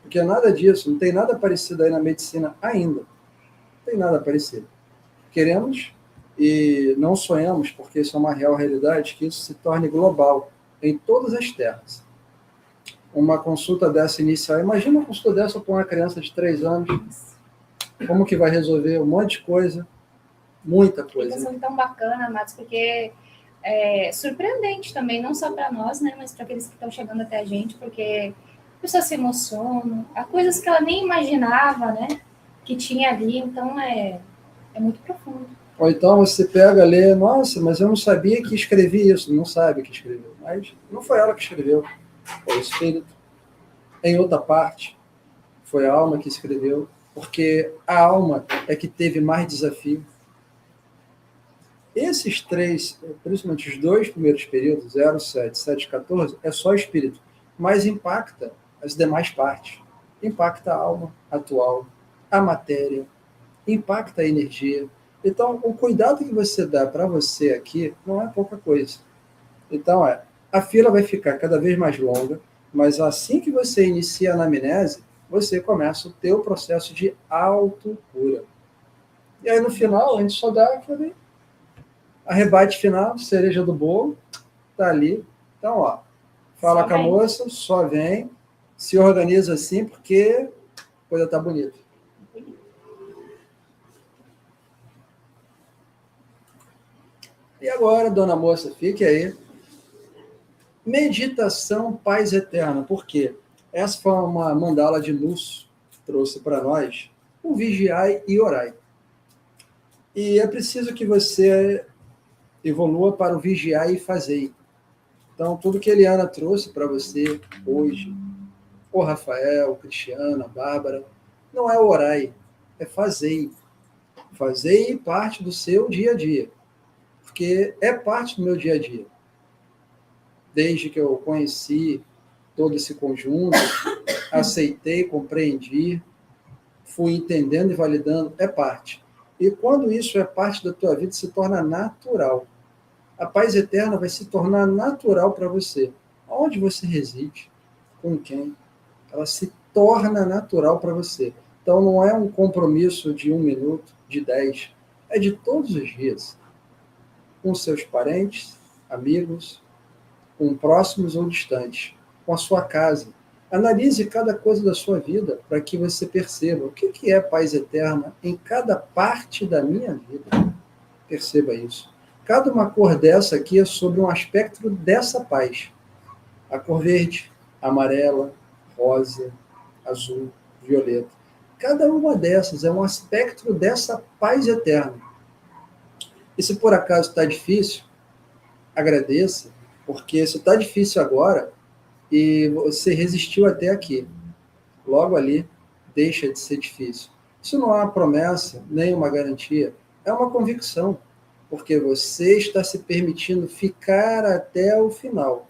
[SPEAKER 1] Porque nada disso, não tem nada parecido aí na medicina ainda. Não tem nada parecido. Queremos e não sonhamos, porque isso é uma real realidade, que isso se torne global em todas as terras. Uma consulta dessa inicial, imagina uma consulta dessa com uma criança de 3 anos, como que vai resolver um monte de coisa, muita coisa.
[SPEAKER 4] Isso é tão bacana, Matos, porque é surpreendente também, não só para nós, né, mas para aqueles que estão chegando até a gente, porque a pessoa se emociona, há coisas que ela nem imaginava, né, que tinha ali, então é muito profundo.
[SPEAKER 1] Ou então você pega, lê, nossa, mas eu não sabia que escrevi isso. Não sabe que escreveu. Mas não foi ela que escreveu, foi o espírito. Em outra parte, foi a alma que escreveu, porque a alma é que teve mais desafio. Esses 3, principalmente os 2 primeiros períodos, 0, 7, 7, 14, é só espírito, mas impacta as demais partes. Impacta a alma atual, a matéria, impacta a energia. Então, o cuidado que você dá para você aqui não é pouca coisa. Então, a fila vai ficar cada vez mais longa, mas assim que você inicia a anamnese, você começa o teu processo de autocura. E aí, no final, a gente só dá aquele arrebate final, cereja do bolo, tá ali. Então, fala
[SPEAKER 4] Só
[SPEAKER 1] com a
[SPEAKER 4] vem.
[SPEAKER 1] moça, só vem, se organiza assim, porque a coisa tá bonita. E agora, dona moça, fique aí. Meditação Paz Eterna. Por quê? Essa foi uma mandala de luz que trouxe para nós o vigiai e orai. E é preciso que você evolua para o vigiar e fazei. Então, tudo que a Eliana trouxe para você hoje, o Rafael, o Cristiano, a Bárbara, não é orai, é fazei. Fazei parte do seu dia a dia, porque é parte do meu dia a dia. Desde que eu conheci todo esse conjunto, aceitei, compreendi, fui entendendo e validando, é parte. E quando isso é parte da tua vida, se torna natural. A paz eterna vai se tornar natural para você. Onde você reside, com quem, ela se torna natural para você. Então não é um compromisso de 1 minuto, de 10, é de todos os dias. Com seus parentes, amigos, com próximos ou distantes, com a sua casa. Analise cada coisa da sua vida para que você perceba o que é paz eterna em cada parte da minha vida. Perceba isso. Cada uma cor dessa aqui é sobre um aspecto dessa paz. A cor verde, amarela, rosa, azul, violeta. Cada uma dessas é um aspecto dessa paz eterna. E se por acaso está difícil, agradeça, porque se está difícil agora e você resistiu até aqui, logo ali deixa de ser difícil. Isso não é uma promessa, nem uma garantia, é uma convicção, porque você está se permitindo ficar até o final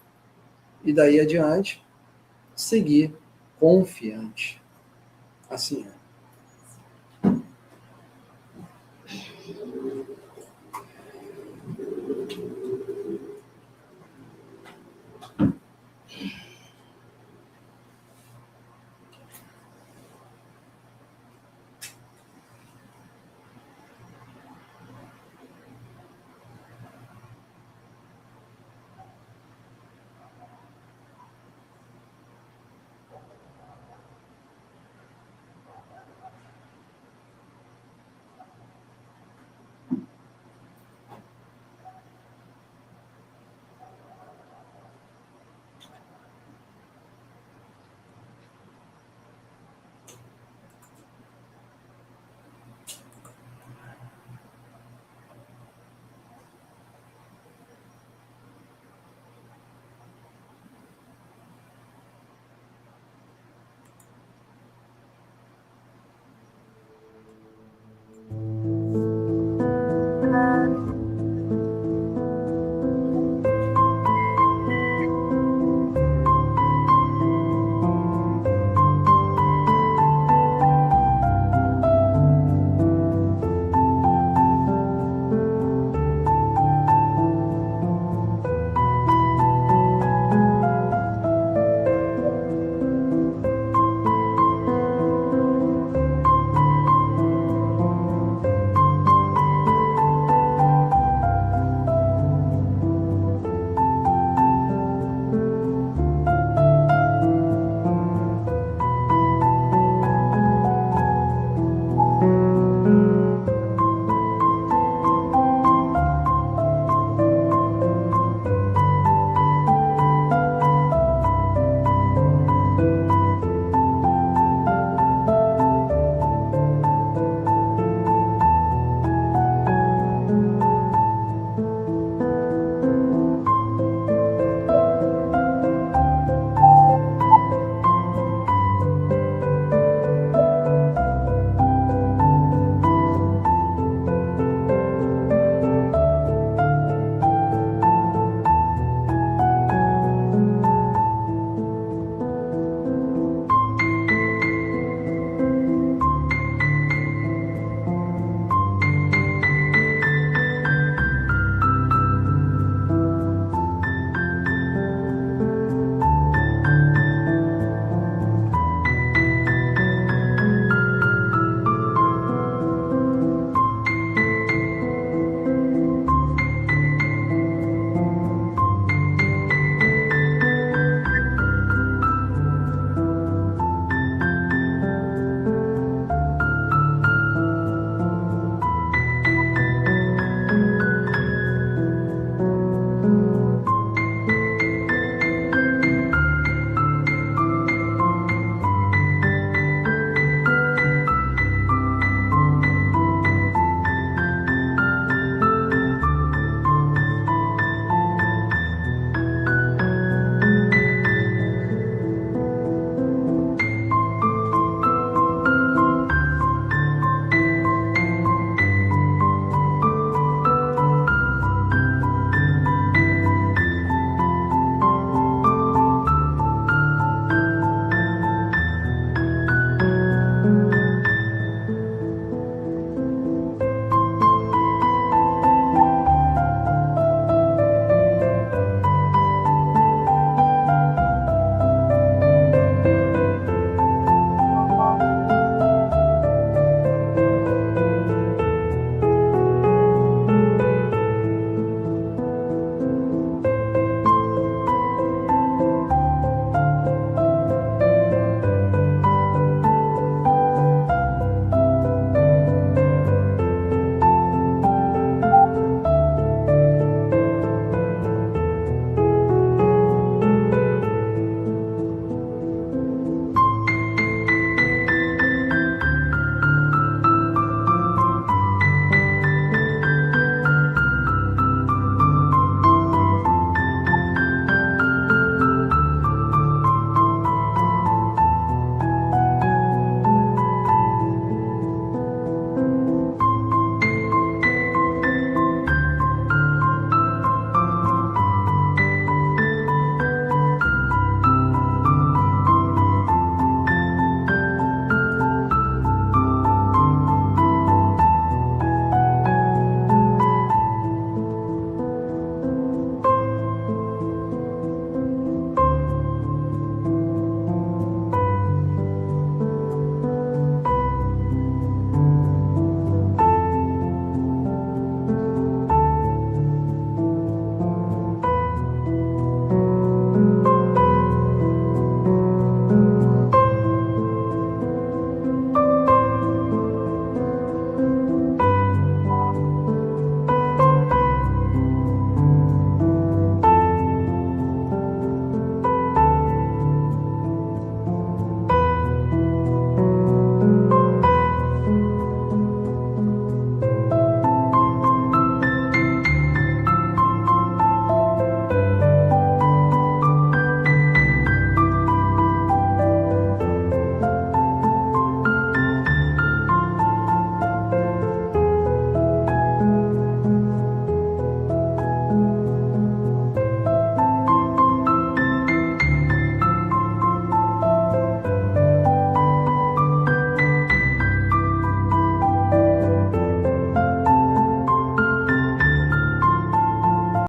[SPEAKER 1] e daí adiante seguir confiante. Assim é.